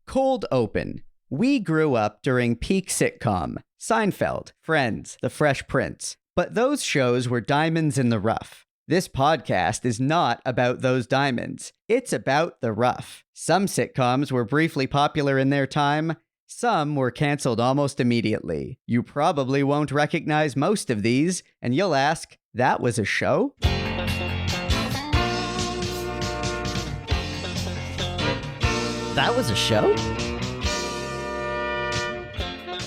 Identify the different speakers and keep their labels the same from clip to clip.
Speaker 1: Cold open. We grew up during peak sitcom. Seinfeld, Friends, The Fresh Prince. But those shows were diamonds in the rough. This podcast is not about those diamonds. It's about the rough. Some sitcoms were briefly popular in their time. Some were canceled almost immediately. You probably won't recognize most of these, and you'll ask, that was a show?
Speaker 2: That was a show?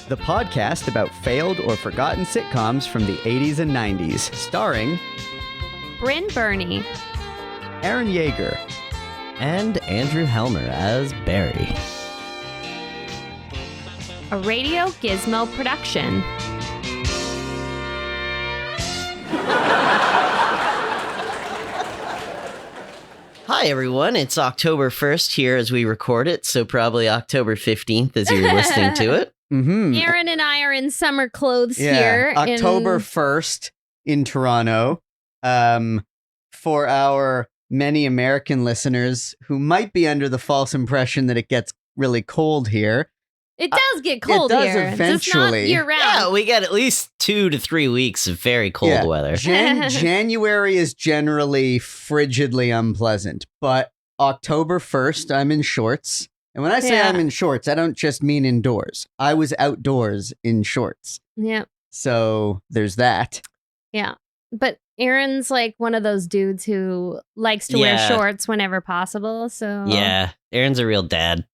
Speaker 1: The podcast about failed or forgotten sitcoms from the 80s and 90s, starring
Speaker 3: Brynn Byrne,
Speaker 1: Aaron Yeger,
Speaker 2: And Andrew Helmer as Barry.
Speaker 3: a Radio Gizmo production.
Speaker 2: Hi, everyone. It's October 1st here as we record it, so probably October 15th as you're listening to it.
Speaker 1: Mm-hmm.
Speaker 3: Aaron and I are in summer clothes
Speaker 1: Yeah,
Speaker 3: here.
Speaker 1: October 1st in Toronto. For our many American listeners who might be under the false impression that it gets really cold here.
Speaker 3: It does get cold
Speaker 1: does
Speaker 3: here.
Speaker 1: eventually.
Speaker 3: It's not year round.
Speaker 2: Yeah, we get at least 2 to 3 weeks of very cold weather.
Speaker 1: January is generally frigidly unpleasant, but October 1st, I'm in shorts. And when I say I'm in shorts, I don't just mean indoors. I was outdoors in shorts.
Speaker 3: Yeah.
Speaker 1: So there's that.
Speaker 3: Yeah. But Aaron's like one of those dudes who likes to wear shorts whenever possible. So
Speaker 2: Yeah, Aaron's a real dad.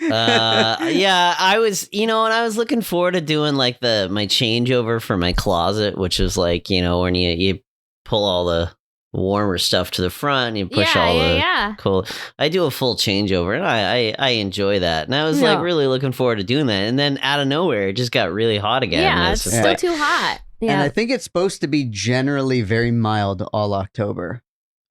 Speaker 2: I was, and I was looking forward to doing like my changeover for my closet, which is like, when you pull all the warmer stuff to the front and you push cold. I do a full changeover and I enjoy that. And I was like really looking forward to doing that. And then out of nowhere, it just got really hot again.
Speaker 3: Yeah, it's still too hot. Yeah.
Speaker 1: And I think it's supposed to be generally very mild all October.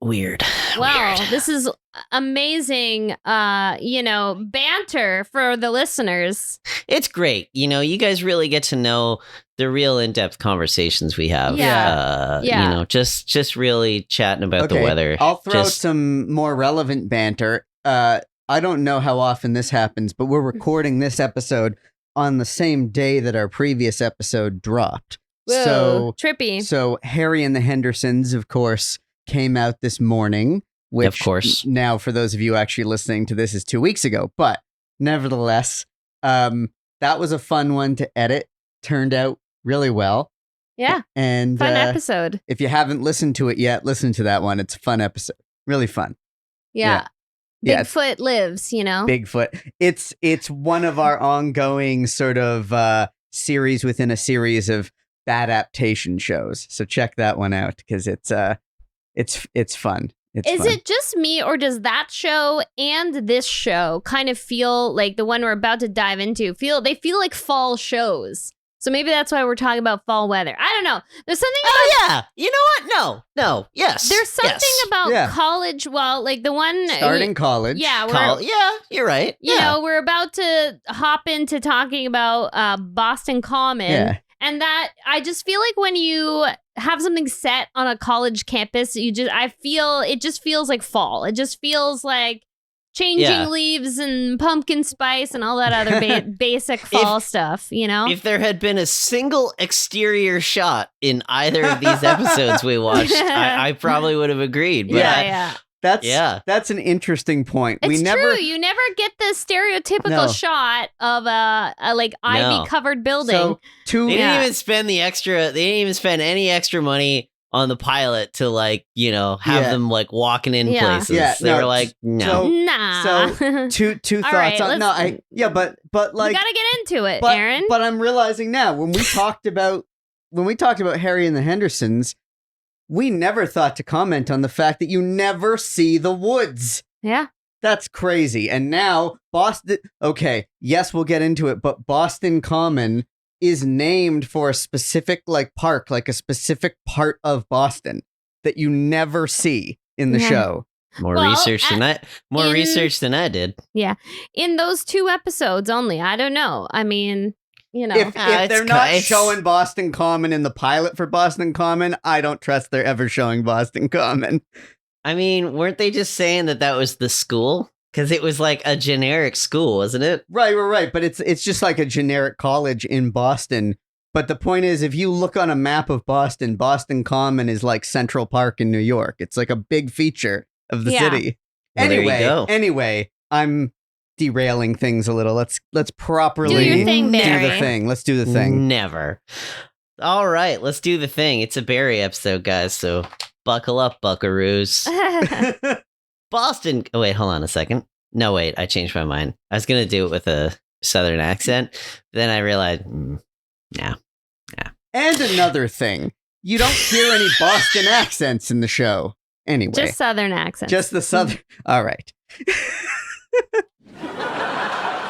Speaker 2: Weird.
Speaker 3: Well, this is amazing, banter for the listeners.
Speaker 2: It's great. You guys really get to know the real in-depth conversations we have.
Speaker 3: Yeah.
Speaker 2: Just really chatting about the weather.
Speaker 1: I'll throw some more relevant banter. I don't know how often this happens, but we're recording this episode on the same day that our previous episode dropped.
Speaker 3: Whoa,
Speaker 1: so
Speaker 3: trippy.
Speaker 1: So Harry and the Hendersons, of course, came out this morning, which
Speaker 2: of course
Speaker 1: now for those of you actually listening to this is 2 weeks ago. But nevertheless, that was a fun one to edit. Turned out really well.
Speaker 3: Yeah.
Speaker 1: And
Speaker 3: fun episode.
Speaker 1: If you haven't listened to it yet, listen to that one. It's a fun episode. Really fun.
Speaker 3: Yeah. Bigfoot lives,
Speaker 1: Bigfoot. It's one of our ongoing sort of series within a series of adaptation shows. So check that one out because it's fun. It's fun.
Speaker 3: It just me, or does that show and this show kind of feel like the one we're about to dive into? They feel like fall shows. So maybe that's why we're talking about fall weather. I don't know. There's something about...
Speaker 2: Oh, yeah. You know what? No. Yes.
Speaker 3: There's something about college. Well, like the one...
Speaker 1: Starting college.
Speaker 3: Yeah.
Speaker 2: You're right.
Speaker 3: We're about to hop into talking about Boston Common.
Speaker 1: Yeah.
Speaker 3: And that, I just feel like when you have something set on a college campus, it just feels like fall. It just feels like changing leaves and pumpkin spice and all that other basic fall stuff,
Speaker 2: If there had been a single exterior shot in either of these episodes we watched, I probably would have agreed. But
Speaker 1: That's an interesting point.
Speaker 3: It's true. You never get the stereotypical shot of a ivy covered building.
Speaker 2: So they didn't even spend They didn't even spend any extra money on the pilot to have them walking in places. Yeah, they were like, no.
Speaker 1: So two thoughts.
Speaker 3: Right,
Speaker 1: but
Speaker 3: we gotta get into it, Aaron.
Speaker 1: But I'm realizing now when we talked about Harry and the Hendersons, we never thought to comment on the fact that you never see the woods.
Speaker 3: Yeah.
Speaker 1: That's crazy. And now Boston, okay, yes, we'll get into it, but Boston Common is named for a specific park, a specific part of Boston that you never see in the show.
Speaker 2: More research than I did.
Speaker 3: Yeah. In those 2 episodes only. I don't know. I mean...
Speaker 1: If they're not showing Boston Common in the pilot for Boston Common, I don't trust they're ever showing Boston Common.
Speaker 2: I mean, weren't they just saying that was the school? Because it was like a generic school, wasn't it?
Speaker 1: Right. But it's just like a generic college in Boston. But the point is, if you look on a map of Boston, Boston Common is like Central Park in New York. It's like a big feature of the city.
Speaker 2: Well,
Speaker 1: Anyway, I'm derailing things a little. Let's properly
Speaker 3: do your thing, Barry.
Speaker 1: Do the thing. Let's do the thing.
Speaker 2: Never. All right, let's do the thing. It's a Barry episode, guys, so buckle up, buckaroos. Boston. Oh, wait, hold on a second. No, wait, I changed my mind. I was going to do it with a Southern accent. Then I realized, no.
Speaker 1: And another thing, you don't hear any Boston accents in the show. Anyway.
Speaker 3: Just Southern accents.
Speaker 1: Just the Southern. All right.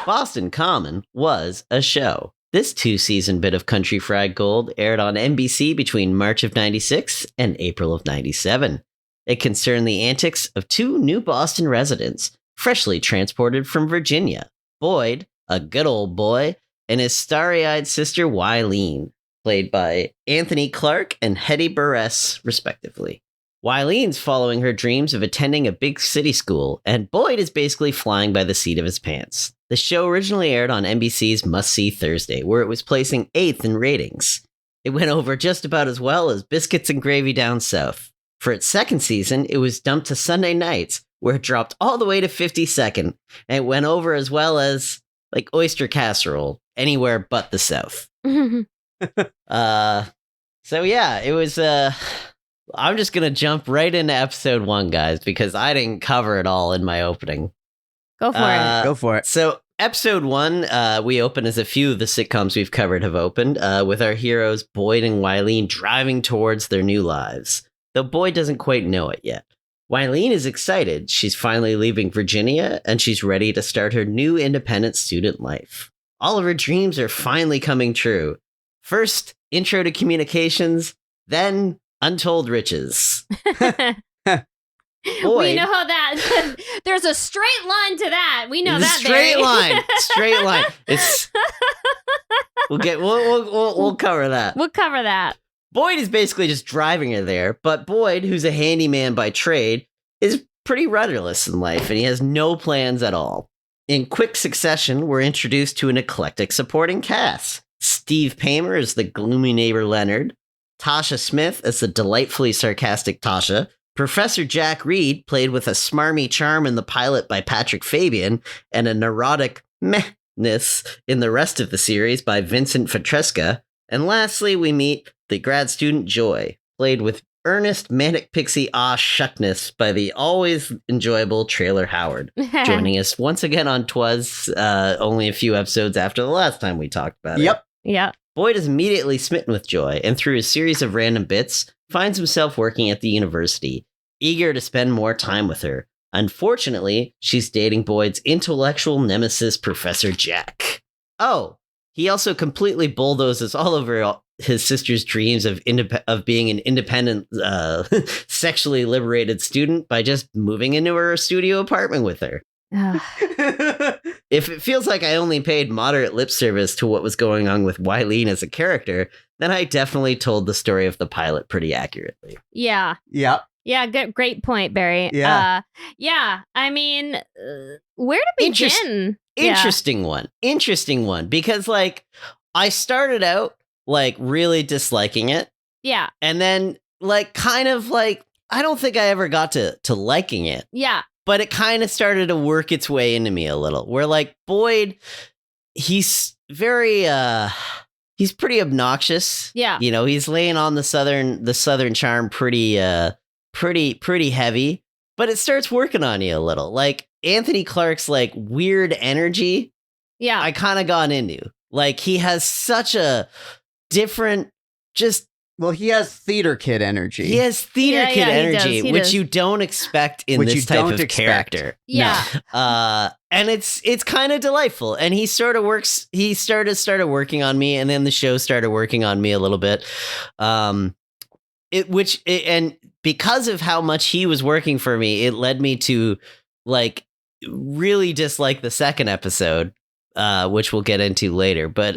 Speaker 2: Boston Common was a show. This 2-season bit of country fried gold aired on NBC between March of 96 and April of 97. It concerned the antics of 2 new Boston residents, freshly transported from Virginia. Boyd, a good old boy, and his starry-eyed sister Wyleen, played by Anthony Clark and Hedy Burress, respectively. Wyleen's following her dreams of attending a big city school, and Boyd is basically flying by the seat of his pants. The show originally aired on NBC's Must See Thursday, where it was placing 8th in ratings. It went over just about as well as Biscuits and Gravy Down South. For its second season, it was dumped to Sunday nights, where it dropped all the way to 52nd, and it went over as well as, like, oyster casserole, anywhere but the South. So yeah, it was, I'm just gonna jump right into episode 1, guys, because I didn't cover it all in my opening.
Speaker 3: Go for it.
Speaker 2: So episode 1, we open as a few of the sitcoms we've covered have opened, with our heroes Boyd and Wyleen driving towards their new lives, though Boyd doesn't quite know it yet. Wyleen is excited. She's finally leaving Virginia, and she's ready to start her new independent student life. All of her dreams are finally coming true. First, intro to communications, then untold riches.
Speaker 3: We know how that. There's a straight line to that. We know that.
Speaker 2: Straight line. It's. We'll cover that.
Speaker 3: We'll cover that.
Speaker 2: Boyd is basically just driving her there, but Boyd, who's a handyman by trade, is pretty rudderless in life, and he has no plans at all. In quick succession, we're introduced to an eclectic supporting cast. Steve Paymer as the gloomy neighbor Leonard, Tasha Smith as the delightfully sarcastic Tasha, Professor Jack Reed, played with a smarmy charm in the pilot by Patrick Fabian, and a neurotic mehness in the rest of the series by Vincent Fetreska, and lastly, we meet the grad student Joy, played with earnest manic pixie shuckness by the always enjoyable Traylor Howard, joining us once again on Twas, only a few episodes after the last time we talked about it.
Speaker 3: Yep.
Speaker 2: Boyd is immediately smitten with Joy, and through a series of random bits, finds himself working at the university, eager to spend more time with her. Unfortunately, she's dating Boyd's intellectual nemesis, Professor Jack. Oh, he also completely bulldozes all over his sister's dreams of being an independent, sexually liberated student by just moving into her studio apartment with her. If it feels like I only paid moderate lip service to what was going on with Wyleen as a character, then I definitely told the story of the pilot pretty accurately.
Speaker 3: Yeah. Great point, Barry.
Speaker 1: Yeah.
Speaker 3: I mean, where to begin?
Speaker 2: Interesting one. Because, like, I started out, like, really disliking it.
Speaker 3: Yeah.
Speaker 2: And then, like, kind of, like, I don't think I ever got to liking it.
Speaker 3: Yeah.
Speaker 2: But it kind of started to work its way into me a little. Where, like, Boyd, he's very, he's pretty obnoxious.
Speaker 3: Yeah.
Speaker 2: You know, he's laying on the southern charm pretty heavy. But it starts working on you a little. Like, Anthony Clark's, like, weird energy.
Speaker 3: Yeah.
Speaker 2: I kind of got into. Like, he has such a different, just.
Speaker 1: Well, he has theater kid energy.
Speaker 2: He has theater kid energy,
Speaker 3: he
Speaker 2: which
Speaker 3: does.
Speaker 2: You don't expect in this type of character.
Speaker 3: Yeah.
Speaker 2: No. And it's kind of delightful. And he started working on me, and then the show started working on me a little bit. And because of how much he was working for me, it led me to, like, really dislike the second episode. which we'll get into later. But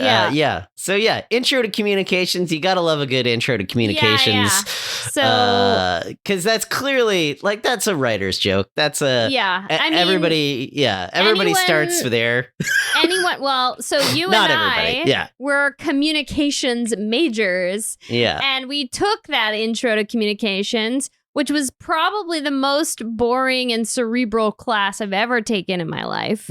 Speaker 2: So intro to communications. You gotta love a good intro to communications.
Speaker 3: Yeah. So
Speaker 2: because that's clearly like that's a writer's joke. That's a everybody starts there.
Speaker 3: So you and I were communications majors.
Speaker 2: Yeah.
Speaker 3: And we took that intro to communications, which was probably the most boring and cerebral class I've ever taken in my life.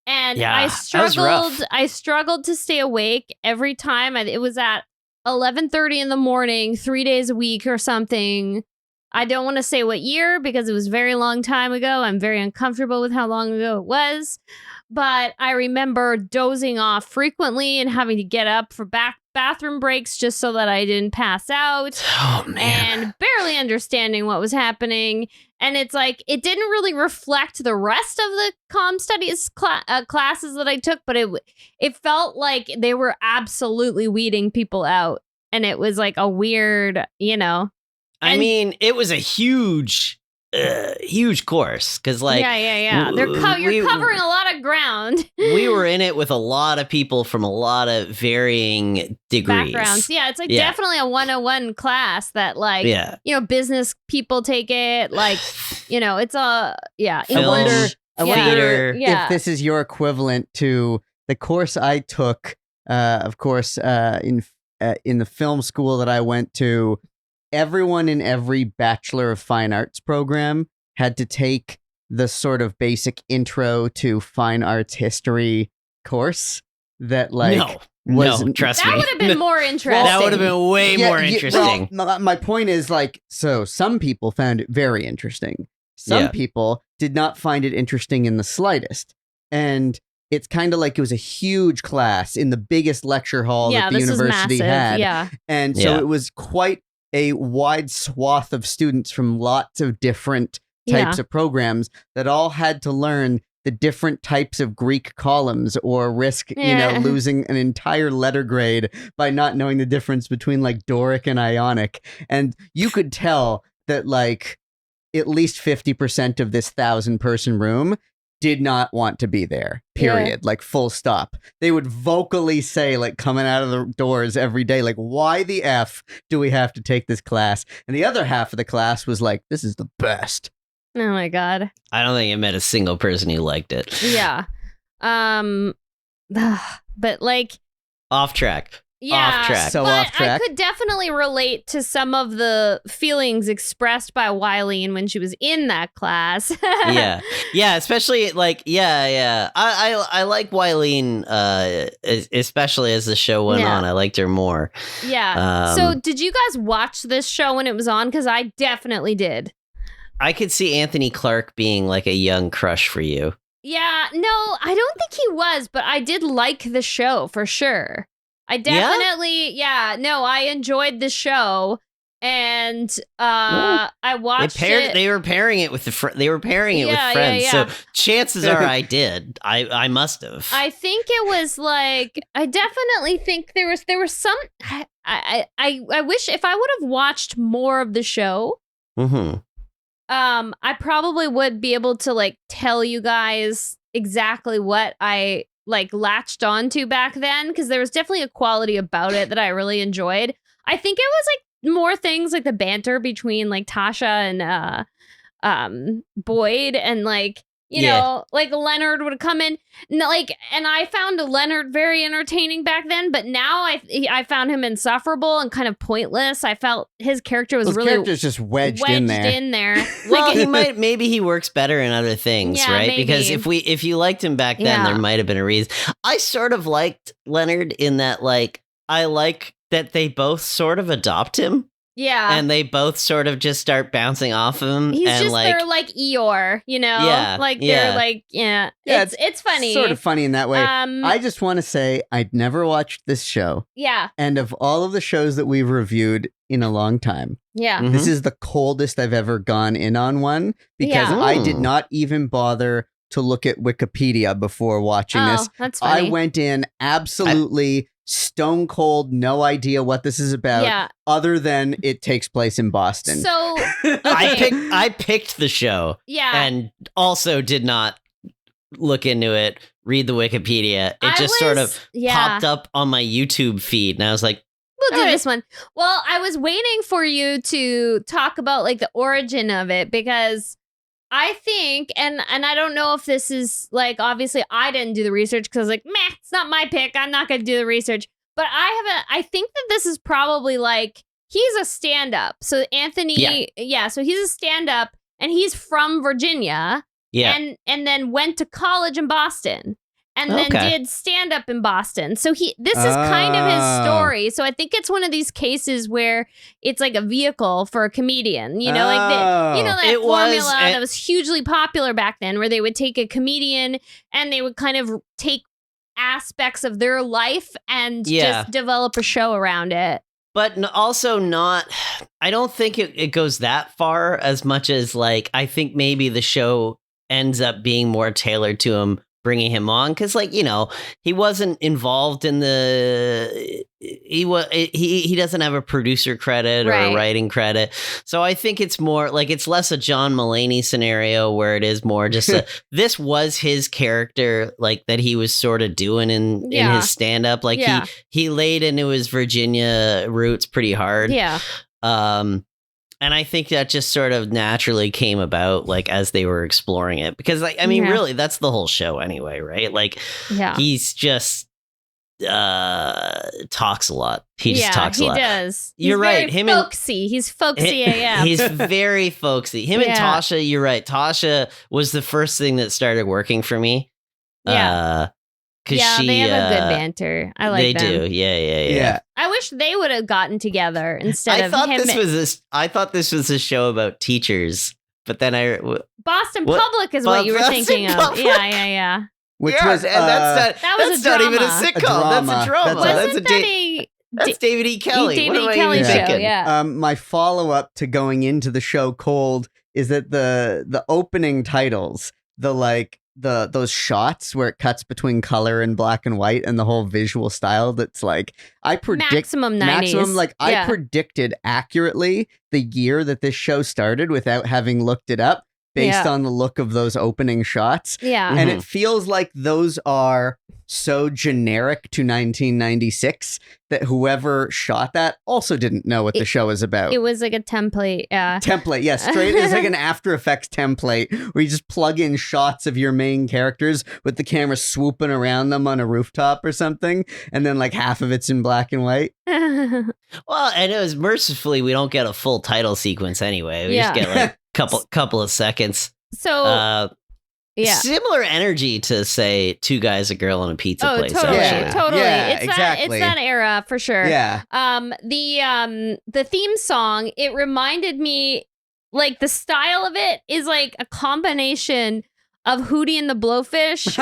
Speaker 3: And I struggled to stay awake every time. It was at 11:30 in the morning, 3 days a week or something. I don't want to say what year because it was a very long time ago. I'm very uncomfortable with how long ago it was. But I remember dozing off frequently and having to get up for bathroom breaks just so that I didn't pass out.
Speaker 2: Oh, man.
Speaker 3: And barely understanding what was happening. And it's like, it didn't really reflect the rest of the comm studies classes that I took, but it felt like they were absolutely weeding people out. And it was like a weird,
Speaker 2: I mean, it was a huge course because like
Speaker 3: you're covering a lot of ground.
Speaker 2: We were in it with a lot of people from a lot of varying degrees,
Speaker 3: backgrounds. It's like definitely a 101 class that like business people take it, like it's a
Speaker 1: I wonder if this is your equivalent to the course I took, of course, in the film school that I went to. Everyone in every Bachelor of Fine Arts program had to take the sort of basic intro to fine arts history course that
Speaker 2: trust me.
Speaker 3: That would have been more interesting.
Speaker 2: That would have been way more interesting.
Speaker 1: Well, my point is like, so some people found it very interesting. Some people did not find it interesting in the slightest. And it's kind of like it was a huge class in the biggest lecture hall that the university had.
Speaker 3: Yeah.
Speaker 1: And so it was quite a wide swath of students from lots of different types of programs that all had to learn the different types of Greek columns or risk, losing an entire letter grade by not knowing the difference between like Doric and Ionic. And you could tell that like at least 50% of this 1,000-person room did not want to be there, period. Like full stop. They would vocally say, like coming out of the doors every day, like, why the F do we have to take this class? And the other half of the class was like, this is the best.
Speaker 3: Oh my God.
Speaker 2: I don't think I met a single person who liked it.
Speaker 3: Yeah. But like
Speaker 2: off track.
Speaker 3: Yeah,
Speaker 2: off track.
Speaker 1: So off track.
Speaker 3: I could definitely relate to some of the feelings expressed by Wyleen when she was in that class.
Speaker 2: yeah, especially like I like Wyleen, especially as the show went on. I liked her more.
Speaker 3: Yeah. So did you guys watch this show when it was on? Because I definitely did.
Speaker 2: I could see Anthony Clark being like a young crush for you.
Speaker 3: Yeah, no, I don't think he was, but I did like the show for sure. I definitely, I enjoyed the show, and I watched it.
Speaker 2: They were pairing it with with friends. So chances are I did. I must have.
Speaker 3: I think it was like I definitely think there was some. I wish if I would have watched more of the show.
Speaker 2: Mm-hmm.
Speaker 3: I probably would be able to like tell you guys exactly what I like latched onto back then, because there was definitely a quality about it that I really enjoyed. I think it was like more things like the banter between like Tasha and Boyd, and like you know, like Leonard would come in, and I found Leonard very entertaining back then, but now I found him insufferable and kind of pointless. I felt his character was
Speaker 1: character's just wedged in there.
Speaker 2: Well, maybe he works better in other things, right? Maybe. Because if you liked him back then, there might have been a reason. I sort of liked Leonard in that, like, I like that they both sort of adopt him.
Speaker 3: Yeah.
Speaker 2: And they both sort of just start bouncing off of him.
Speaker 3: He's
Speaker 2: and
Speaker 3: just their like Eeyore, you know? Yeah. Like they're like, it's funny.
Speaker 1: Sort of funny in that way. I just want to say I'd never watched this show.
Speaker 3: Yeah.
Speaker 1: And of all of the shows that we've reviewed in a long time, this is the coldest I've ever gone in on one, because I did not even bother to look at Wikipedia before watching this.
Speaker 3: That's funny.
Speaker 1: I went in absolutely stone cold, no idea what this is about, other than it takes place in Boston.
Speaker 3: So
Speaker 2: I picked the show, and also did not look into it, read the Wikipedia. It just sort of popped up on my YouTube feed, and I was like,
Speaker 3: we'll do this one. Well, I was waiting for you to talk about like the origin of it, because I think, and I don't know if this is like, obviously I didn't do the research because I was like, meh, it's not my pick. I'm not going to do the research. But I think that this is probably like, he's a stand-up. So Anthony, so he's a stand-up, and he's from Virginia. Yeah. And then went to college in Boston. And then did stand-up in Boston. So this is kind of his story. So I think it's one of these cases where it's like a vehicle for a comedian. You know, like that formula that was hugely popular back then, where they would take a comedian and they would kind of take aspects of their life and just develop a show around it.
Speaker 2: But also not, I don't think it goes that far as much as like, I think maybe the show ends up being more tailored to him, bringing him on, because like, you know, he wasn't involved in he doesn't have a producer credit or a writing credit, so I think it's more like, it's less a John Mulaney scenario where it is more just this was his character, like that he was sort of doing in his stand-up, like he laid into his Virginia roots pretty hard. And I think that just sort of naturally came about, like, as they were exploring it. Because, like, I mean, really, that's the whole show anyway, right? Like, he's just talks a lot. He just talks a lot.
Speaker 3: He does.
Speaker 2: You're right.
Speaker 3: He's folksy AF.
Speaker 2: He's very folksy. Him and Tasha, you're right. Tasha was the first thing that started working for me.
Speaker 3: They have a good banter. I like them.
Speaker 2: They do. Yeah.
Speaker 3: I wish they would have gotten together instead of him.
Speaker 2: I thought this was a show about teachers, but then
Speaker 3: Boston Public is what you were thinking of. Yeah.
Speaker 1: Which was
Speaker 3: that was
Speaker 2: not even a sitcom. That's a drama. That's David E. Kelly.
Speaker 3: David E. Kelly show. Yeah.
Speaker 1: My follow up to going into the show cold is that the opening titles, those shots where it cuts between color and black and white, and the whole visual style that's like, I predict
Speaker 3: maximum 90s.
Speaker 1: I predicted accurately the year that this show started without having looked it up based on the look of those opening shots.
Speaker 3: Yeah.
Speaker 1: And it feels like those are so generic to 1996 that whoever shot that also didn't know what the show is about.
Speaker 3: It was like a template,
Speaker 1: straight. It's like an After Effects template where you just plug in shots of your main characters with the camera swooping around them on a rooftop or something, and then like half of it's in black and white.
Speaker 2: Well, and it was mercifully we don't get a full title sequence anyway. We just get like couple of seconds.
Speaker 3: So
Speaker 2: similar energy to, say, Two Guys, a Girl, and a Pizza Place.
Speaker 3: Totally.
Speaker 1: Yeah,
Speaker 3: it's
Speaker 1: exactly.
Speaker 3: That era for sure.
Speaker 1: Yeah.
Speaker 3: The theme song, it reminded me, like, the style of it is like a combination of Hootie and the Blowfish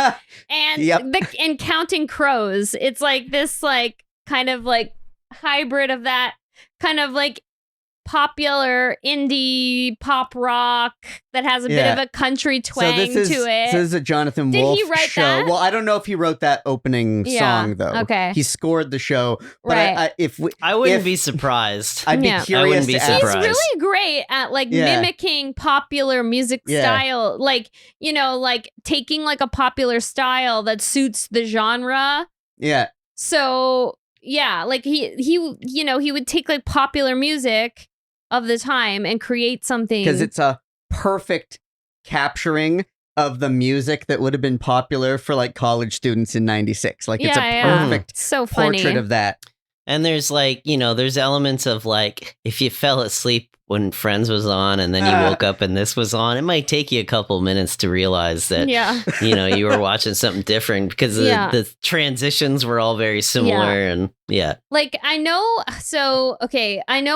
Speaker 3: and Counting Crows. It's like this, like, kind of like hybrid of that kind of like popular indie pop rock that has a bit of a country twang to it.
Speaker 1: So this is a Jonathan Wolff show. Did he write that? Well, I don't know if he wrote that opening song though.
Speaker 3: Okay,
Speaker 1: he scored the show. But
Speaker 2: I wouldn't be surprised.
Speaker 1: I'd be curious.
Speaker 2: I wouldn't be surprised.
Speaker 3: He's really great at like mimicking popular music style, like, you know, like taking like a popular style that suits the genre.
Speaker 1: Yeah.
Speaker 3: So like he would take like popular music of the time and create something,
Speaker 1: because it's a perfect capturing of the music that would have been popular for like college students in 96. Like it's a perfect portrait of that.
Speaker 2: And there's like, you know, there's elements of like, if you fell asleep when Friends was on and then you woke up and this was on, it might take you a couple minutes to realize that, you know, you were watching something different, because the transitions were all very similar. And
Speaker 3: like, I know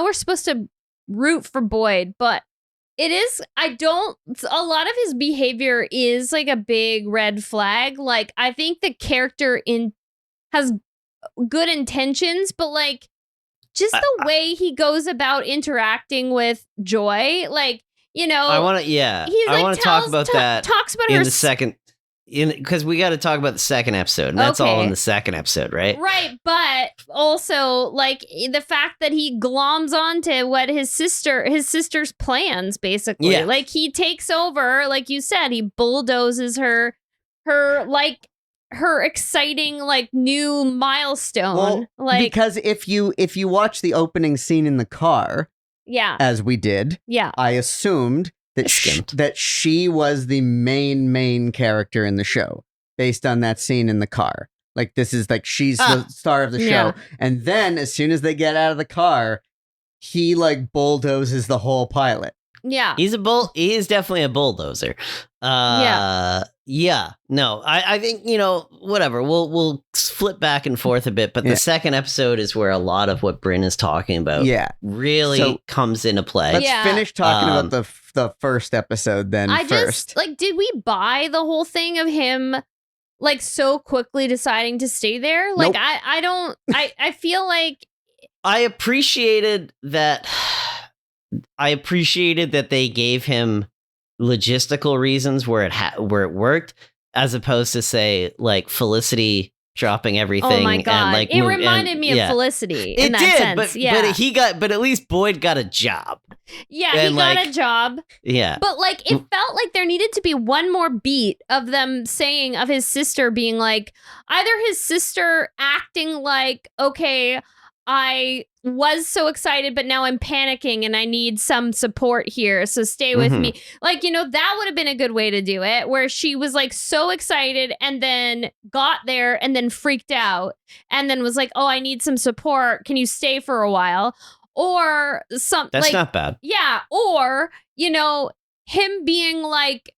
Speaker 3: we're supposed to root for Boyd, but a lot of his behavior is like a big red flag. Like, I think the character has good intentions, but like just the way he goes about interacting with Joy, like, you know,
Speaker 2: I want to talk about that.
Speaker 3: Talks about
Speaker 2: in
Speaker 3: her
Speaker 2: the second, because we got to talk about the second episode, and that's all in the second episode, right?
Speaker 3: Right, but also like the fact that he gloms onto what his sister's plans, basically. Like, he takes over, like you said, he bulldozes her her exciting like new milestone.
Speaker 1: Well, because if you watch the opening scene in the car, as we did, I assumed that she was the main character in the show based on that scene in the car. Like this is like she's the star of the show, and then as soon as they get out of the car, he like bulldozes the whole pilot.
Speaker 3: Yeah,
Speaker 2: he is definitely a bulldozer. No, I think, whatever. We'll flip back and forth a bit, but the second episode is where a lot of what Brynn is talking about really comes into play.
Speaker 1: Let's finish talking about the first episode then first.
Speaker 3: Did we buy the whole thing of him like so quickly deciding to stay there? Like, nope. I feel like
Speaker 2: I appreciated that they gave him logistical reasons where it worked, as opposed to say like Felicity dropping everything.
Speaker 3: Oh my god!
Speaker 2: And,
Speaker 3: it reminded me of Felicity. In that sense.
Speaker 2: But at least Boyd got a job.
Speaker 3: Yeah, he got a job.
Speaker 2: Yeah,
Speaker 3: but like it felt like there needed to be one more beat of them saying of his sister being like, either his sister acting like, okay, I was so excited, but now I'm panicking and I need some support here. So stay with me. Like, that would have been a good way to do it, where she was like so excited and then got there and then freaked out and then was like, oh, I need some support. Can you stay for a while? Or something.
Speaker 2: That's not bad.
Speaker 3: Yeah. Or, him being like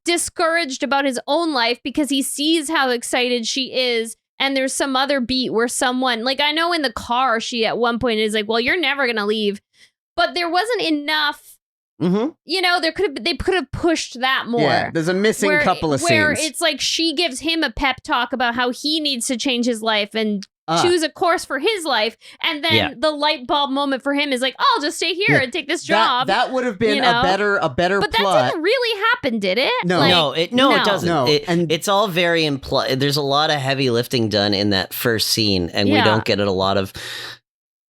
Speaker 3: discouraged about his own life because he sees how excited she is. And there's some other beat where someone, like, I know in the car, she at one point is like, well, you're never going to leave. But there wasn't enough, they could have pushed that more. Yeah,
Speaker 1: there's a missing couple of scenes.
Speaker 3: Where it's like she gives him a pep talk about how he needs to change his life and choose a course for his life. And then the light bulb moment for him is like, oh, I'll just stay here and take this job.
Speaker 1: That would have been a better
Speaker 3: but
Speaker 1: plot.
Speaker 3: But that didn't really happen, did it?
Speaker 2: No, it doesn't. No. It's all very implied. There's a lot of heavy lifting done in that first scene, and we don't get it a lot of...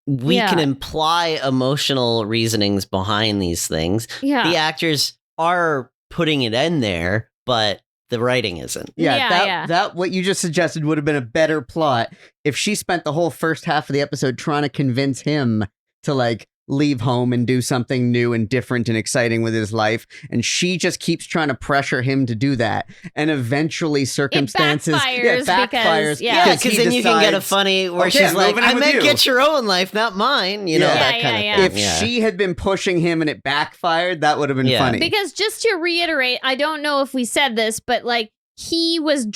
Speaker 2: We can imply emotional reasonings behind these things.
Speaker 3: Yeah.
Speaker 2: The actors are putting it in there, but the writing isn't.
Speaker 1: That what you just suggested would have been a better plot if she spent the whole first half of the episode trying to convince him to like leave home and do something new and different and exciting with his life, and she just keeps trying to pressure him to do that, and eventually circumstances
Speaker 3: backfires
Speaker 2: because then you can get a funny where she's like, I meant get your own life, not mine, that kind of thing.
Speaker 1: If she had been pushing him and it backfired, that would have been funny.
Speaker 3: Because just to reiterate, I don't know if we said this, but like he was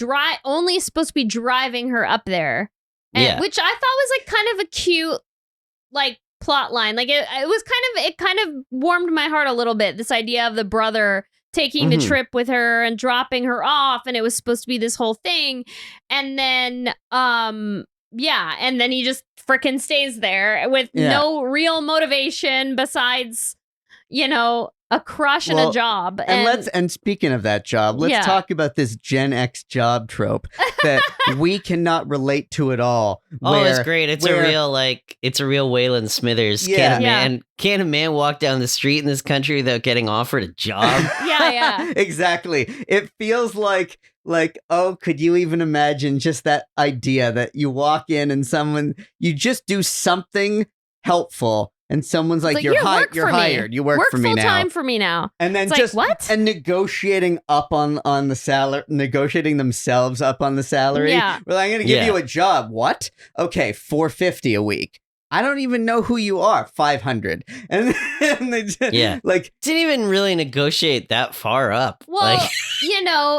Speaker 3: only supposed to be driving her up there, which I thought was like kind of a cute like plot line. Like it kind of warmed my heart a little bit, this idea of the brother taking the trip with her and dropping her off, and it was supposed to be this whole thing, and then and then he just frickin' stays there with no real motivation besides a crush and a job.
Speaker 1: And speaking of that job, let's talk about this Gen X job trope that we cannot relate to at all.
Speaker 2: It's great. It's a real Waylon Smithers. Can a man walk down the street in this country without getting offered a job?
Speaker 1: Exactly. It feels like, oh, could you even imagine just that idea that you walk in and you just do something helpful, and someone's like, you're hired. You work for me now.
Speaker 3: Work full-time for me now.
Speaker 1: And then
Speaker 3: it's
Speaker 1: just,
Speaker 3: like, what?
Speaker 1: And negotiating up on the salary, negotiating themselves up on the salary.
Speaker 3: Yeah.
Speaker 1: Well, I'm going to give you a job. What? Okay, $450 a week. I don't even know who you are. 500. And they just, like,
Speaker 2: didn't even really negotiate that far up.
Speaker 3: Well,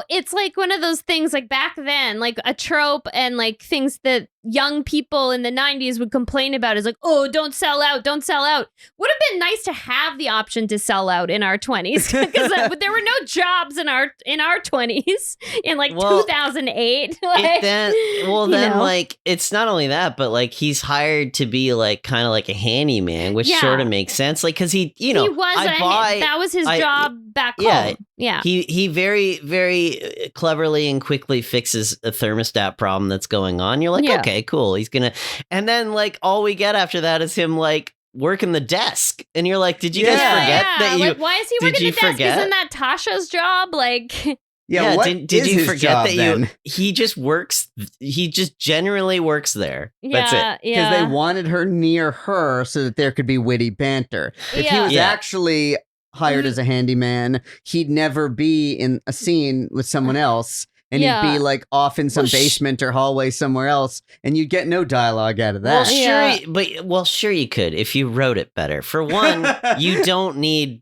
Speaker 3: it's like one of those things like back then, like a trope and like things that young people in the 90s would complain about is like, oh, don't sell out. Would have been nice to have the option to sell out in our 20s because there were no jobs in our 20s in like 2008.
Speaker 2: Like, it's not only that, but like he's hired to be like kind of like a handyman, which sort of makes sense. Like, because he
Speaker 3: that was his job back home. Yeah.
Speaker 2: He very, very cleverly and quickly fixes a thermostat problem that's going on. You're like, okay, cool. He's gonna, and then like all we get after that is him like working the desk, and you're like, did you guys forget that you?
Speaker 3: Like, why is he working the desk? Isn't that Tasha's job? Like,
Speaker 1: Yeah, what
Speaker 2: did
Speaker 1: is
Speaker 2: you
Speaker 1: his
Speaker 2: forget
Speaker 1: job,
Speaker 2: that
Speaker 1: then?
Speaker 2: he just works, he just generally works there. That's it.
Speaker 1: Because they wanted her near her so that there could be witty banter. If he was actually hired as a handyman, he'd never be in a scene with someone else, and he'd be like off in some basement or hallway somewhere else, and you'd get no dialogue out of that.
Speaker 2: Sure you could if you wrote it better. For one, you don't need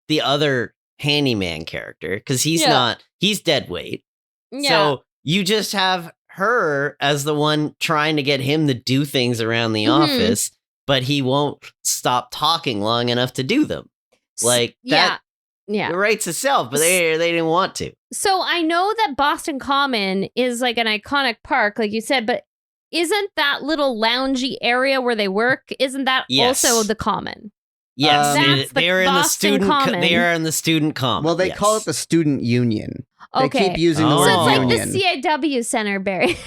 Speaker 2: the other handyman character because he's dead weight. So you just have her as the one trying to get him to do things around the office, but he won't stop talking long enough to do them. Like that. It writes itself, but they didn't want to.
Speaker 3: So I know that Boston Common is like an iconic park, like you said, but isn't that little loungy area where they work, isn't that also the Common?
Speaker 2: Yes,
Speaker 3: they are in the student common.
Speaker 2: They are in the student common.
Speaker 1: Well, they call it the student union. They keep using the word union.
Speaker 3: So it's like the CAW Center, Barry.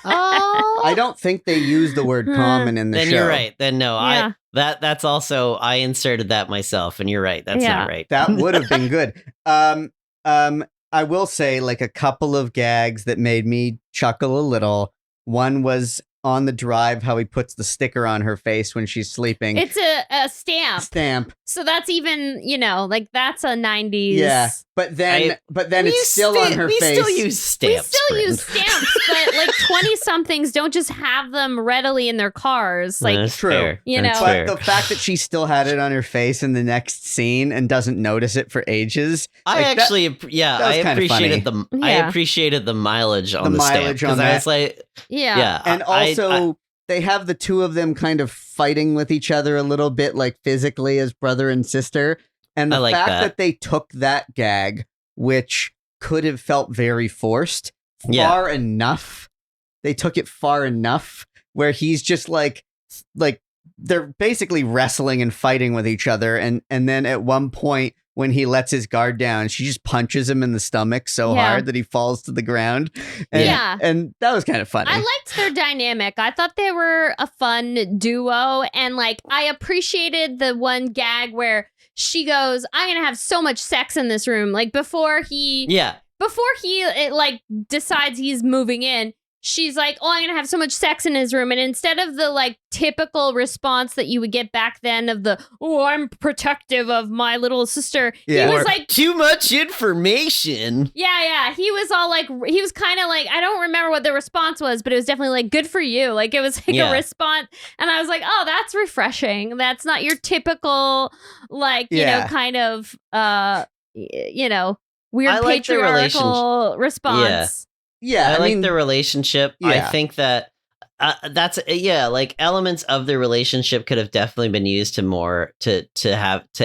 Speaker 1: I don't think they use the word common in the show.
Speaker 2: Then you're right. Then no, that's also, I inserted that myself, and you're right. That's not right.
Speaker 1: That would have been good. I will say, like, a couple of gags that made me chuckle a little. One was on the drive, how he puts the sticker on her face when she's sleeping.
Speaker 3: It's a stamp.
Speaker 1: Stamp.
Speaker 3: So that's even, like that's a 90s.
Speaker 1: Yeah, but then it's still on her face.
Speaker 2: We still use stamps.
Speaker 3: But like 20-somethings don't just have them readily in their cars. Like,
Speaker 2: that's true.
Speaker 1: But the fact that she still had it on her face in the next scene and doesn't notice it for ages.
Speaker 2: I appreciated the mileage on the stamp, because I was like,
Speaker 1: and also they have the two of them kind of fighting with each other a little bit, like physically as brother and sister. And the fact that they took that gag, which could have felt very forced, far enough. They took it far enough where he's just like they're basically wrestling and fighting with each other. And then at one point, when he lets his guard down, she just punches him in the stomach so hard that he falls to the ground. And that was kind of funny.
Speaker 3: I liked their dynamic. I thought they were a fun duo. And like, I appreciated the one gag where she goes, I'm going to have so much sex in this room. Like before he decides he's moving in, she's like, oh, I'm going to have so much sex in his room. And instead of the like typical response that you would get back then of the, oh, I'm protective of my little sister. He was like,
Speaker 2: too much information.
Speaker 3: Yeah. He was all like, he was kind of like, I don't remember what the response was, but it was definitely like, good for you. Like it was like a response. And I was like, oh, that's refreshing. That's not your typical, like, you know, kind of, weird patriarchal response.
Speaker 1: Yeah,
Speaker 2: I like the relationship.
Speaker 1: Yeah.
Speaker 2: I think that like elements of the relationship could have definitely been used to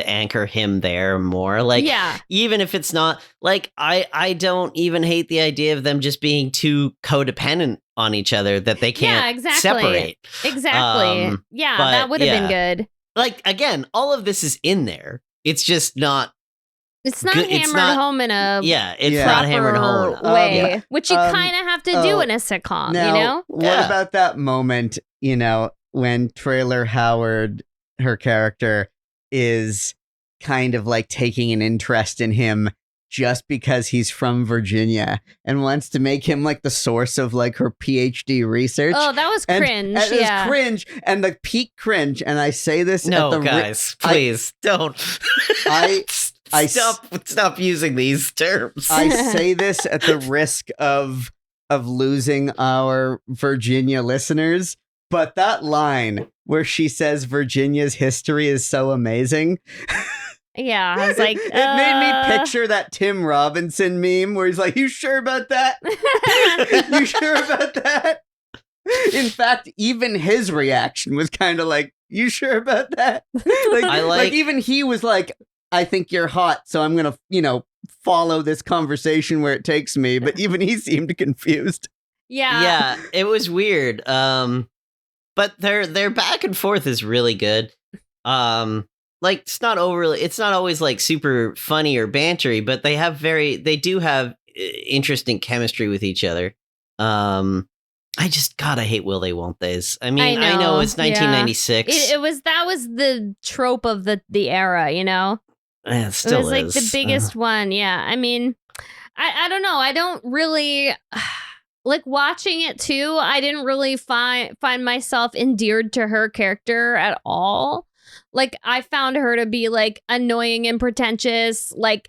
Speaker 2: anchor him there more. Like, even if it's not like, I don't even hate the idea of them just being too codependent on each other that they can't separate.
Speaker 3: Exactly. That would have been good.
Speaker 2: Like, again, all of this is in there. It's just not.
Speaker 3: It's not hammered home in a
Speaker 2: not hammered home
Speaker 3: way, which you kind of have to do in a sitcom,
Speaker 1: now, What about that moment, when Traylor Howard, her character, is kind of like taking an interest in him just because he's from Virginia and wants to make him like the source of like her PhD research.
Speaker 3: Oh, that was cringe.
Speaker 1: And it was cringe and the peak cringe. And I say this
Speaker 2: guys, please don't. Stop using these terms.
Speaker 1: I say this at the risk of losing our Virginia listeners, but that line where she says Virginia's history is so amazing.
Speaker 3: Yeah, I was like,
Speaker 1: it made me picture that Tim Robinson meme where he's like, "You sure about that? You sure about that?" In fact, even his reaction was kind of like, "You sure about that?" Like even he was like, I think you're hot, so I'm going to, follow this conversation where it takes me. But even he seemed confused.
Speaker 3: Yeah.
Speaker 2: Yeah, it was weird. But their back and forth is really good. Like, it's not always like super funny or bantery, but they do have interesting chemistry with each other. I hate will they won't they's. I mean, I know it's 1996.
Speaker 3: That was the trope of the era,
Speaker 2: It still
Speaker 3: is. It was like the biggest one. Yeah. I mean, I don't know. I don't really like watching it too. I didn't really find myself endeared to her character at all. Like I found her to be like annoying and pretentious. Like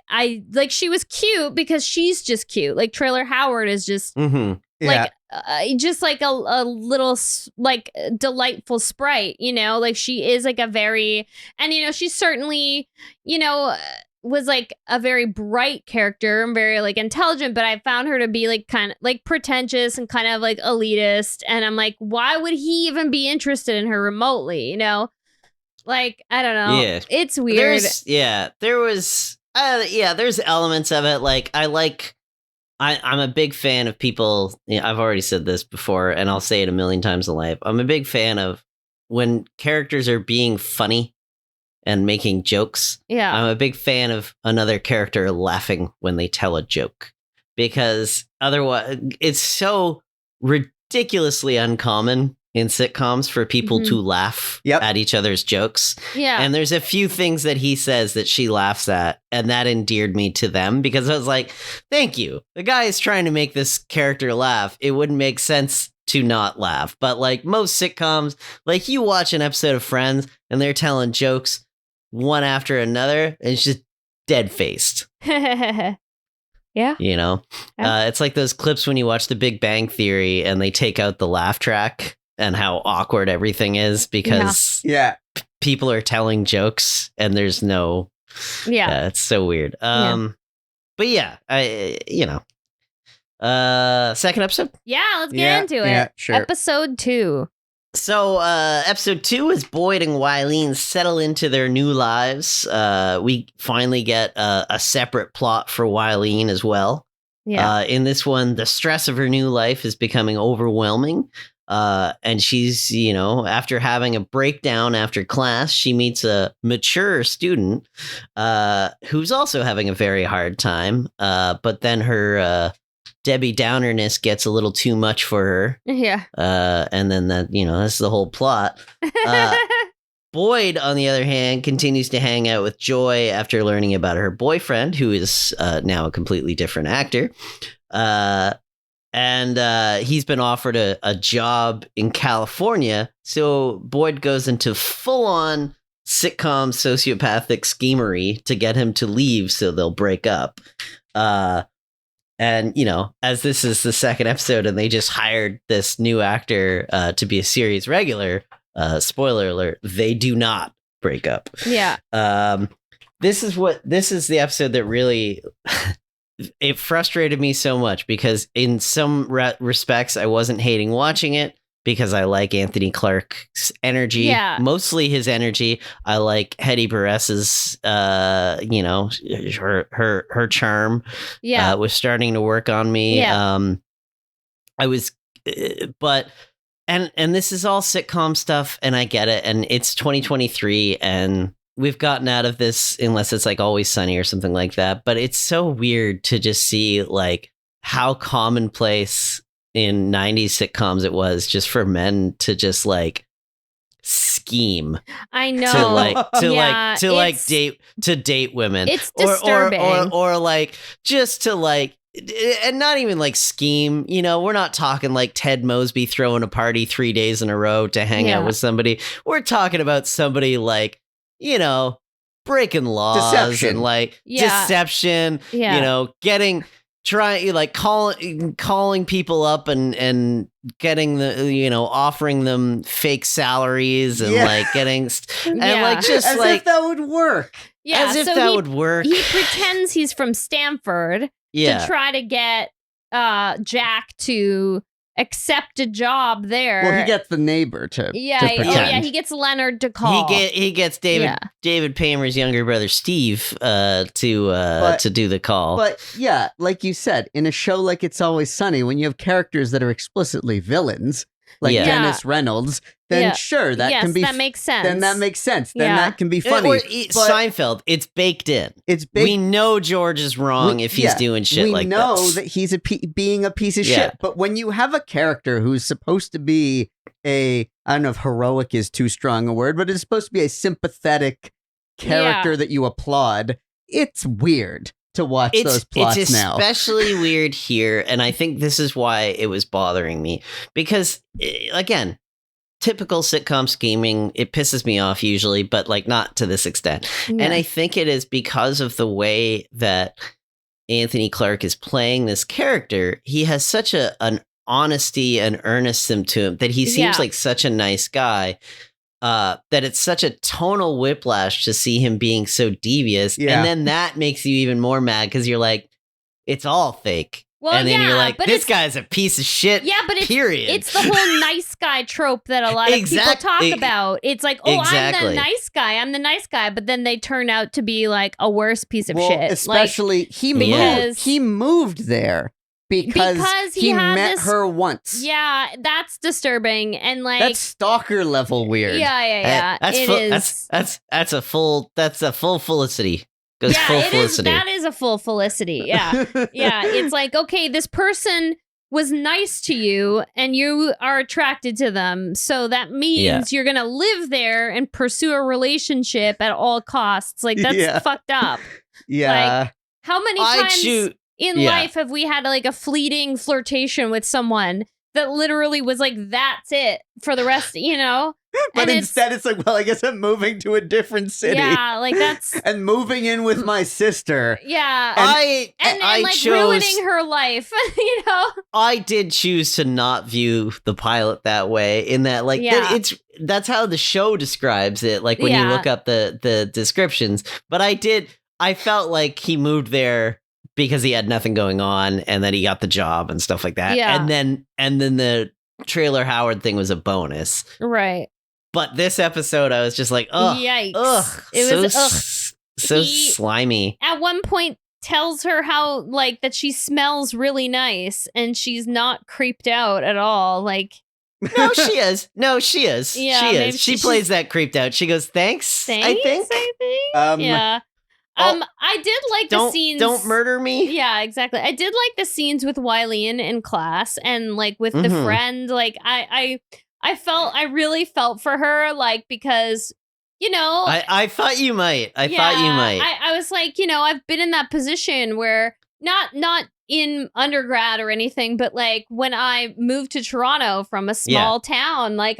Speaker 3: she was cute because she's just cute. Like Traylor Howard is just like just like a little like delightful sprite, you know, like she is like a very, and you know, she's certainly, you know, was like a very bright character and very like intelligent, but I found her to be like kind of like pretentious and kind of like elitist. And I'm like, why would he even be interested in her remotely? You know, like, I don't know.
Speaker 2: Yeah.
Speaker 3: It's weird.
Speaker 2: There's elements of it. Like I'm a big fan of people. You know, I've already said this before and I'll say it a million times in life. I'm a big fan of when characters are being funny and making jokes.
Speaker 3: Yeah.
Speaker 2: I'm a big fan of another character laughing when they tell a joke, because otherwise it's so ridiculously uncommon in sitcoms for people to laugh at each other's jokes.
Speaker 3: Yeah.
Speaker 2: And there's a few things that he says that she laughs at, and that endeared me to them because I was like, thank you. The guy is trying to make this character laugh. It wouldn't make sense to not laugh. But like most sitcoms, like you watch an episode of Friends and they're telling jokes one after another, and it's just dead-faced.
Speaker 3: Yeah.
Speaker 2: You know? It's like those clips when you watch The Big Bang Theory and they take out the laugh track and how awkward everything is because people are telling jokes and there's no... Yeah. It's so weird. But yeah, second episode?
Speaker 3: Yeah, let's get into it.
Speaker 1: Yeah, sure.
Speaker 3: Episode 2.
Speaker 2: So, episode 2 is Boyd and Wyleen settle into their new lives. We finally get a separate plot for Wyleen as well.
Speaker 3: Yeah.
Speaker 2: In this one, the stress of her new life is becoming overwhelming. And she's, you know, after having a breakdown after class, she meets a mature student who's also having a very hard time. But then her Debbie Downerness gets a little too much for her.
Speaker 3: Yeah.
Speaker 2: And then that, you know, that's the whole plot. Boyd, on the other hand, continues to hang out with Joy after learning about her boyfriend, who is now a completely different actor. And he's been offered a job in California. So Boyd goes into full-on sitcom sociopathic schemery to get him to leave so they'll break up. And, you know, as this is the second episode and they just hired this new actor to be a series regular, spoiler alert, they do not break up.
Speaker 3: Yeah.
Speaker 2: This is the episode that really... It frustrated me so much because in some respects I wasn't hating watching it because I like Anthony Clark's energy, mostly his energy. I like Hedy Burress's, you know, her charm was starting to work on me. I was, but this is all sitcom stuff and I get it. And it's 2023 and we've gotten out of this unless it's like Always Sunny or something like that. But it's so weird to just see like how commonplace in 90s sitcoms it was just for men to just like scheme.
Speaker 3: I know.
Speaker 2: To date women.
Speaker 3: It's disturbing.
Speaker 2: Or like just to like, and not even like scheme, you know, we're not talking like Ted Mosby throwing a party 3 days in a row to hang out with somebody. We're talking about somebody like, you know, breaking laws and like deception, you know, calling people up and getting the, you know, offering them fake salaries and like getting, and like just
Speaker 1: as
Speaker 2: like
Speaker 1: if that would work.
Speaker 3: Yeah.
Speaker 2: As if that would work.
Speaker 3: He pretends he's from Stanford to try to get Jack to accept a job there.
Speaker 1: Well, he gets the neighbor to pretend.
Speaker 3: He gets Leonard to call.
Speaker 2: He gets David Paymer's younger brother Steve to do the call.
Speaker 1: But yeah, like you said, in a show like It's Always Sunny, when you have characters that are explicitly villains, like Dennis Reynolds, then sure, that makes sense. Then that makes sense. Then that can be funny.
Speaker 2: Or Seinfeld, it's baked in. We know George is wrong if he's doing shit like this.
Speaker 1: We know that he's being a piece of shit. But when you have a character who's supposed to be I don't know if heroic is too strong a word, but it's supposed to be a sympathetic character that you applaud, it's weird to watch those plots
Speaker 2: it's
Speaker 1: now.
Speaker 2: Especially weird here, and I think this is why it was bothering me. Because, again, typical sitcom scheming, it pisses me off usually, but like not to this extent. Yeah. And I think it is because of the way that Anthony Clark is playing this character. He has such an honesty and earnestness to him that he seems like such a nice guy. That it's such a tonal whiplash to see him being so devious. Yeah. And then that makes you even more mad because you're like, it's all fake. Well, and then you're like, this guy's a piece of shit. Yeah, but
Speaker 3: it's the whole nice guy trope that a lot of people talk about. It's like, I'm the nice guy. But then they turn out to be like a worse piece of shit.
Speaker 1: Especially he moved there. Because he met her once.
Speaker 3: Yeah, that's disturbing and like
Speaker 1: that's stalker level weird.
Speaker 3: Yeah.
Speaker 2: That's a full Felicity.
Speaker 3: That is a full Felicity. Yeah. Yeah. It's like, okay, this person was nice to you and you are attracted to them. So that means you're gonna live there and pursue a relationship at all costs. Like that's fucked up.
Speaker 1: Yeah.
Speaker 3: Like, how many times in life have we had like a fleeting flirtation with someone that literally was like, that's it for the rest,
Speaker 1: But and instead it's like, well, I guess I'm moving to a different city.
Speaker 3: Yeah, like that's...
Speaker 1: and moving in with my sister.
Speaker 3: Yeah.
Speaker 2: And
Speaker 3: like chose, ruining her life,
Speaker 2: I did choose to not view the pilot that way in that, like, that's how the show describes it, like when you look up the descriptions. But I felt like he moved there because he had nothing going on and then he got the job and stuff like that. Yeah. And then the Traylor Howard thing was a bonus.
Speaker 3: Right.
Speaker 2: But this episode, I was just like, ugh.
Speaker 3: Yikes.
Speaker 2: Ugh. It was so slimy.
Speaker 3: At one point tells her how, like, that she smells really nice and she's not creeped out at all. Like,
Speaker 2: No, she is. Yeah, she is. She plays that creeped out. She goes, thanks, I think.
Speaker 3: Yeah. I did like the scenes.
Speaker 2: Don't murder me.
Speaker 3: Yeah, exactly. I did like the scenes with Wyleen in class and like with the friend. Like I really felt for her, like, because
Speaker 2: I thought you might.
Speaker 3: I was like, I've been in that position where not in undergrad or anything, but like when I moved to Toronto from a small town, like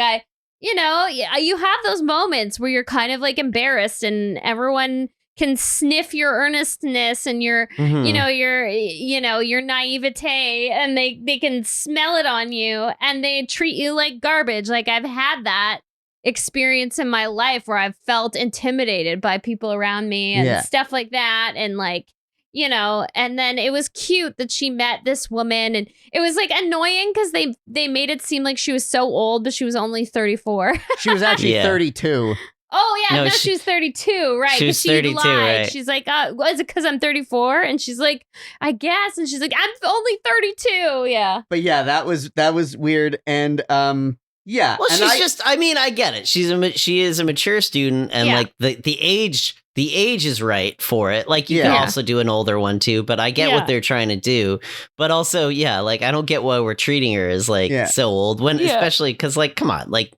Speaker 3: you have those moments where you're kind of like embarrassed and everyone can sniff your earnestness and your your naivete, and they can smell it on you and they treat you like garbage. Like I've had that experience in my life where I've felt intimidated by people around me and stuff like that. And like, and then it was cute that she met this woman, and it was like annoying because they made it seem like she was so old, but she was only 34.
Speaker 1: She was actually 32.
Speaker 3: Oh, yeah. No, she was 32, right?
Speaker 2: She was 32, right?
Speaker 3: She's like, is it because I'm 34? And she's like, I guess. And she's like, I'm only 32. Yeah.
Speaker 1: But yeah, that was weird. And yeah.
Speaker 2: Well, and I get it. She is a mature student, and like the age is right for it. Like you can also do an older one too, but I get what they're trying to do. But also, like I don't get why we're treating her as like so old when, especially because like, come on, like.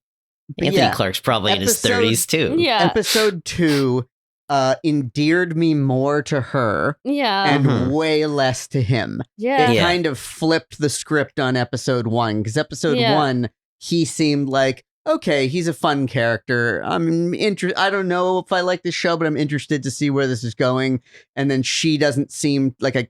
Speaker 2: Anthony Clark's probably in his 30s too.
Speaker 3: Yeah.
Speaker 1: Episode 2 endeared me more to her and way less to him.
Speaker 3: Yeah.
Speaker 1: It kind of flipped the script on episode 1, because episode 1, he seemed like, okay, he's a fun character. I don't know if I like this show, but I'm interested to see where this is going. And then she didn't seem like a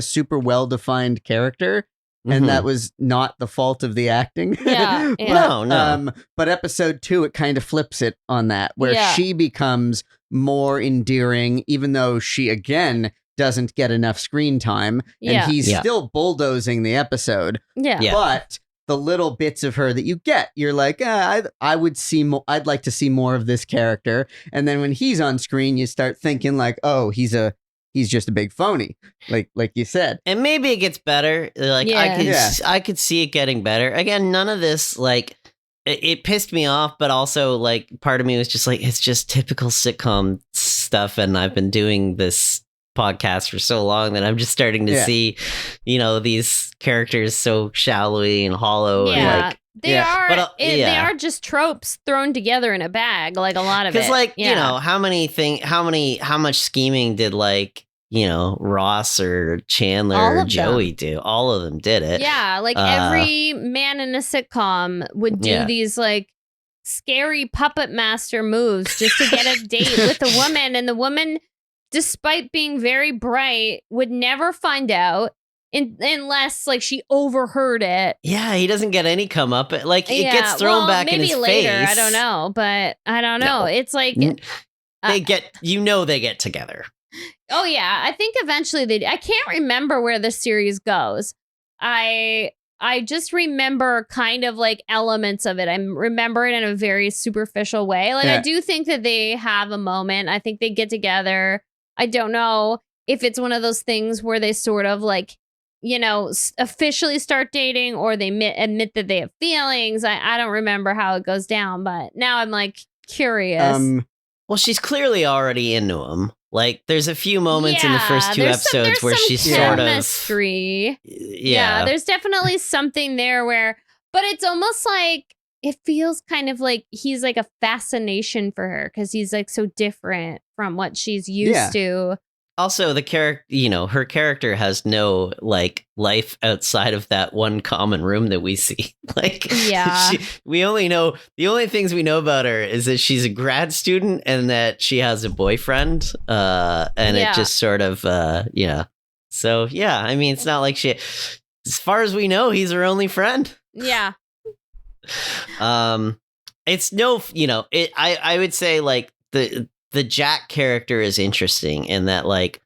Speaker 1: super well-defined character. And that was not the fault of the acting.
Speaker 3: Yeah.
Speaker 2: No.
Speaker 1: But episode 2, it kind of flips it on that, where she becomes more endearing, even though she, again, doesn't get enough screen time. And he's still bulldozing the episode.
Speaker 3: Yeah.
Speaker 1: But the little bits of her that you get, you're like, I would see more. I'd like to see more of this character. And then when he's on screen, you start thinking like, oh, he's just a big phony, like you said.
Speaker 2: And maybe it gets better. Like I could see it getting better. Again, none of this, like, it pissed me off, but also like part of me was just like, it's just typical sitcom stuff. And I've been doing this podcast for so long that I'm just starting to see, these characters so shallowy and hollow.
Speaker 3: Yeah.
Speaker 2: And like,
Speaker 3: they are just tropes thrown together in a bag, like a lot of it.
Speaker 2: Because, like, how much scheming did like Ross or Chandler or Joey do. All of them did it.
Speaker 3: Yeah, like every man in a sitcom would do these like scary puppet master moves just to get a date with a woman, and the woman, despite being very bright, would never find out unless like she overheard it.
Speaker 2: Yeah, he doesn't get any come up. Like it gets thrown back in his
Speaker 3: later,
Speaker 2: face.
Speaker 3: I don't know, but I don't know. It's like
Speaker 2: they get together.
Speaker 3: Oh yeah, I think eventually I can't remember where the series goes. I just remember kind of like elements of it. I remember it in a very superficial way. Like I do think that they have a moment. I think they get together. I don't know if it's one of those things where they sort of like, officially start dating, or they admit that they have feelings. I don't remember how it goes down, but now I'm like curious.
Speaker 2: Well, she's clearly already into him. Like, there's a few moments in the first two episodes where she's sort of
Speaker 3: chemistry. Yeah, there's definitely something there but it's almost like it feels kind of like he's like a fascination for her because he's like so different from what she's used to.
Speaker 2: Also, the character, her character has no like life outside of that one common room that we see. Like, the only things we know about her is that she's a grad student and that she has a boyfriend. It just sort of, So, I mean, it's not like as far as we know, he's her only friend.
Speaker 3: Yeah.
Speaker 2: It's no, I would say like the Jack character is interesting in that, like,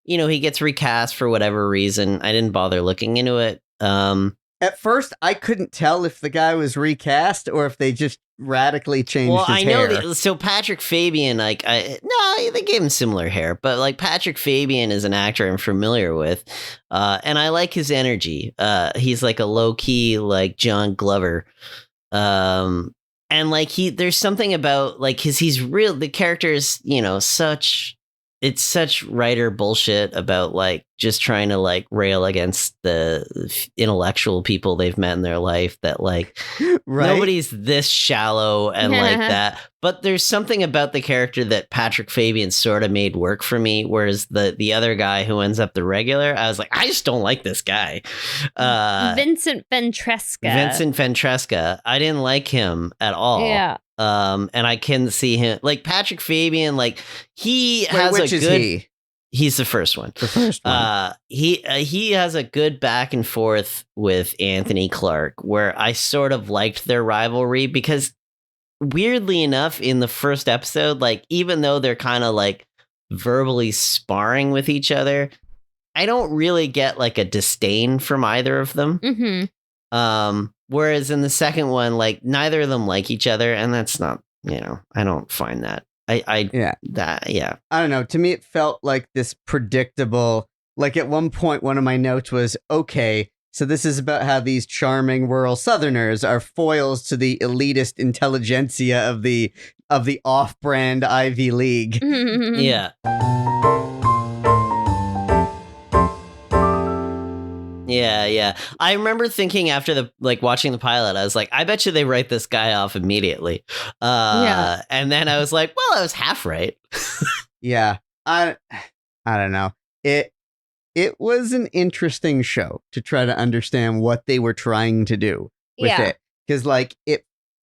Speaker 2: he gets recast for whatever reason. I didn't bother looking into it.
Speaker 1: At first, I couldn't tell if the guy was recast or if they just radically changed his hair.
Speaker 2: Well, I know. So Patrick Fabian, like, they gave him similar hair, but like Patrick Fabian is an actor I'm familiar with, and I like his energy. He's like a low key, like John Glover. And like there's something about like he's real. The character is, it's such writer bullshit about like just trying to like rail against the intellectual people they've met in their life that like nobody's this shallow and like that. But there's something about the character that Patrick Fabian sort of made work for me. Whereas the other guy who ends up the regular, I was like, I just don't like this guy.
Speaker 3: Vincent Ventresca.
Speaker 2: I didn't like him at all.
Speaker 3: Yeah.
Speaker 2: And I can see him like Patrick Fabian, like he's the first one.
Speaker 1: The first one.
Speaker 2: He has a good back and forth with Anthony Clark where I sort of liked their rivalry because weirdly enough in the first episode, like even though they're kind of like verbally sparring with each other, I don't really get like a disdain from either of them.
Speaker 3: Mm-hmm.
Speaker 2: Whereas in the second one, like neither of them like each other, and that's not, I don't find that. I
Speaker 1: don't know. To me, it felt like this predictable. Like at one point, one of my notes was, okay, so this is about how these charming rural Southerners are foils to the elitist intelligentsia of the off-brand Ivy League.
Speaker 2: Yeah. Yeah. I remember thinking after watching the pilot, I was like, I bet you they write this guy off immediately. And then I was like, well, I was half right.
Speaker 1: Yeah. I don't know. It was an interesting show to try to understand what they were trying to do with it. Because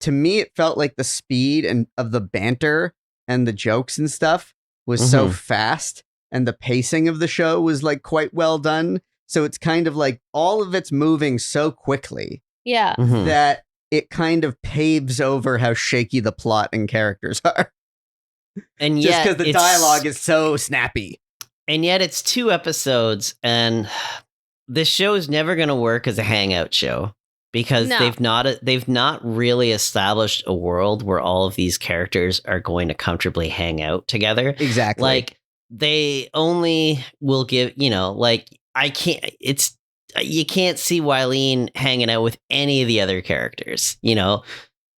Speaker 1: to me, it felt like the speed of the banter and the jokes and stuff was so fast, and the pacing of the show was like quite well done. So it's kind of like all of it's moving so quickly that it kind of paves over how shaky the plot and characters are.
Speaker 2: And
Speaker 1: just because the dialogue is so snappy.
Speaker 2: And yet it's 2 episodes, and this show is never going to work as a hangout show because they've not really established a world where all of these characters are going to comfortably hang out together.
Speaker 1: Exactly.
Speaker 2: Like they only will give, you can't see Wyleen hanging out with any of the other characters,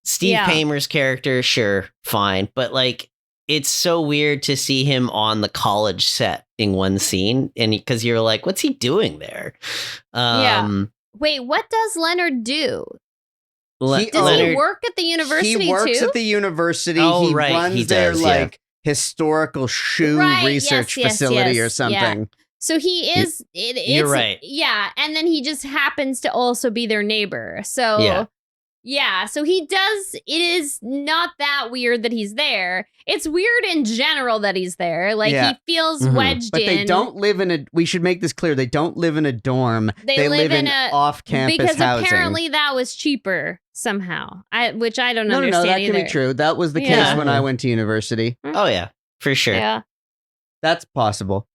Speaker 2: Steve Paymer's character, sure, fine. But like, it's so weird to see him on the college set in one scene. And because you're like, what's he doing there?
Speaker 3: Wait, what does Leonard do? Does
Speaker 1: Leonard,
Speaker 3: he work at the university too?
Speaker 1: He works at the university.
Speaker 2: Oh,
Speaker 1: he
Speaker 2: right.
Speaker 1: runs
Speaker 2: He
Speaker 1: their
Speaker 2: does,
Speaker 1: historical shoe research facility or something.
Speaker 3: Yeah. So he is.
Speaker 2: You're right.
Speaker 3: Yeah, and then he just happens to also be their neighbor. So so he does. It is not that weird that he's there. It's weird in general that he's there. Like he feels wedged in.
Speaker 1: But they don't live in a. We should make this clear. They don't live in a dorm. They live in off-campus
Speaker 3: because
Speaker 1: housing.
Speaker 3: Apparently that was cheaper somehow. Which I don't understand.
Speaker 1: No, that
Speaker 3: either.
Speaker 1: can be true. That was the case when I went to university.
Speaker 2: Oh yeah, for sure.
Speaker 3: Yeah,
Speaker 1: that's possible.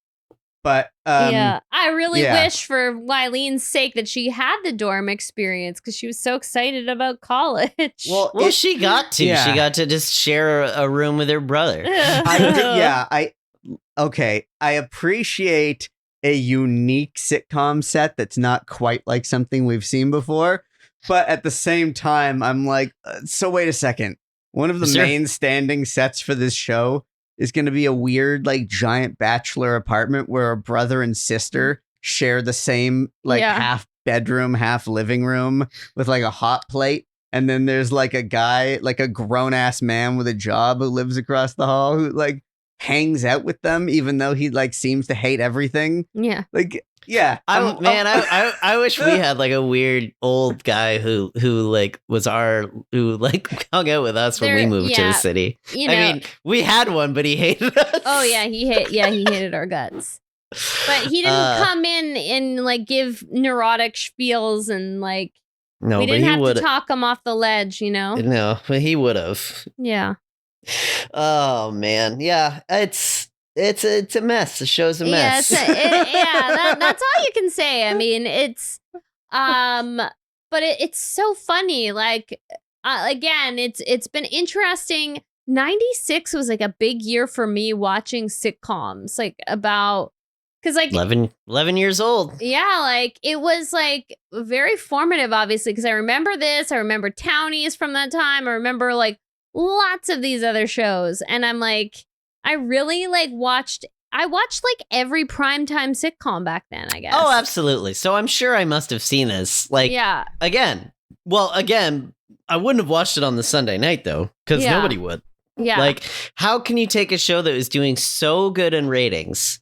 Speaker 1: But
Speaker 3: I really wish for Wyleen's sake that she had the dorm experience because she was so excited about college.
Speaker 2: Well, she got to. Yeah. She got to just share a room with her brother.
Speaker 1: I appreciate a unique sitcom set that's not quite like something we've seen before. But at the same time, I'm like, so wait a second. One of the main standing sets for this show is going to be a weird, like, giant bachelor apartment where a brother and sister share the same, like, half bedroom, half living room with, like, a hot plate. And then there's, like, a guy, like, a grown-ass man with a job who lives across the hall who, like, hangs out with them, even though he, like, seems to hate everything.
Speaker 3: Yeah.
Speaker 1: Like, yeah.
Speaker 2: I wish we had, like, a weird old guy who like, who, like, hung out with us when we moved to the city. You know, I mean, we had one, but he hated us.
Speaker 3: Oh, yeah. He hated our guts. But he didn't come in and, like, give neurotic spiels and, like,
Speaker 2: no,
Speaker 3: we didn't have to talk him off the ledge, you know?
Speaker 2: No, but he would have.
Speaker 3: Yeah.
Speaker 2: Oh, man. Yeah, it's a mess. The show's a mess.
Speaker 3: That's all you can say. I mean, it's, but it's so funny. Like, again, it's been interesting. 96 was like a big year for me watching sitcoms, like about, because like
Speaker 2: 11 years old.
Speaker 3: Yeah, like it was like very formative, obviously, because I remember this. I remember Townies from that time. I remember like lots of these other shows, and I'm like, I really like watched like every primetime sitcom back then, I guess.
Speaker 2: Oh, absolutely. So I'm sure I must have seen this. Like, again, I wouldn't have watched it on the Sunday night though, because nobody would.
Speaker 3: Yeah.
Speaker 2: Like, how can you take a show that was doing so good in ratings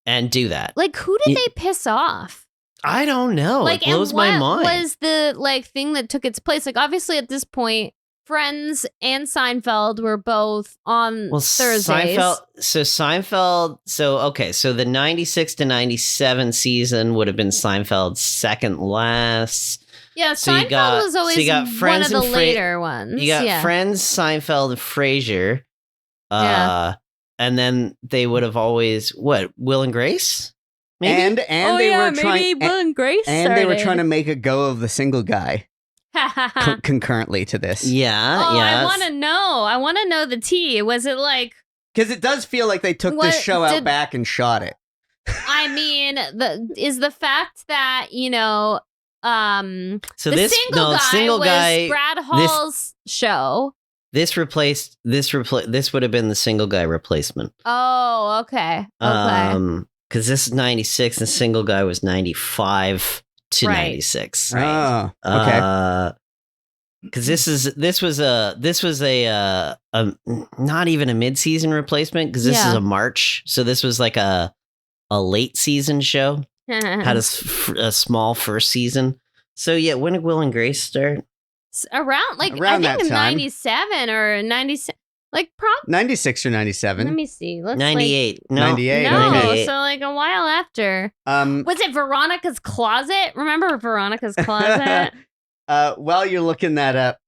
Speaker 2: and do that?
Speaker 3: Like, who did they piss off?
Speaker 2: I don't know. Like, it blows my mind.
Speaker 3: What was the like thing that took its place? Like, obviously at this point, Friends and Seinfeld were both on Thursdays.
Speaker 2: Seinfeld. So the 96 to 97 season would have been Seinfeld's second last.
Speaker 3: Yeah, Seinfeld was always one of the later ones.
Speaker 2: You got Friends, Seinfeld, and Frasier. And then they would have always Will and Grace? Maybe?
Speaker 1: And they were trying
Speaker 3: Will and Grace started.
Speaker 1: They were trying to make a go of the single guy. Concurrently to this.
Speaker 3: I want to know. I want to know the tea. Was it like...
Speaker 1: Because it does feel like they took this show out back and shot it.
Speaker 3: I mean, is the fact that, you know,
Speaker 2: so
Speaker 3: the
Speaker 2: this
Speaker 3: single guy was Brad Hall's show.
Speaker 2: This would have been the single guy replacement.
Speaker 3: Oh, okay.
Speaker 2: Because this is 96 and single guy was 95 to 96.
Speaker 1: Right. Oh, okay.
Speaker 2: Because this was a not even a mid-season replacement, because this is a March, so this was like a late season show. Had a small first season. So yeah, when did Will and Grace start?
Speaker 3: Around I think in 97 or 97. Like
Speaker 1: 96 or 97.
Speaker 3: Let me see.
Speaker 2: 98.
Speaker 3: No,
Speaker 1: 98.
Speaker 3: No,
Speaker 1: okay.
Speaker 3: So like a while after. Was it Veronica's Closet? Remember Veronica's Closet?
Speaker 1: While you're looking that up,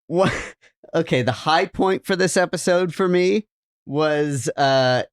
Speaker 1: the high point for this episode for me was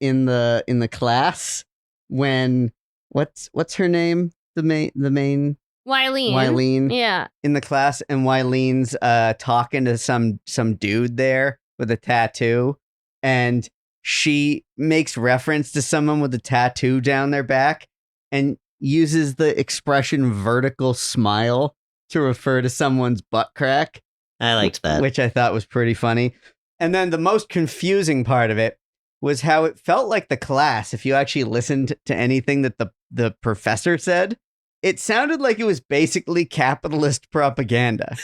Speaker 1: in the class when what's her name? The main
Speaker 3: Wyleen. Yeah.
Speaker 1: In the class, and Wyleen's talking to some dude there with a tattoo, and she makes reference to someone with a tattoo down their back and uses the expression vertical smile to refer to someone's butt crack.
Speaker 2: I liked that.
Speaker 1: Which I thought was pretty funny. And then the most confusing part of it was how it felt like the class, if you actually listened to anything that the professor said, it sounded like it was basically capitalist propaganda.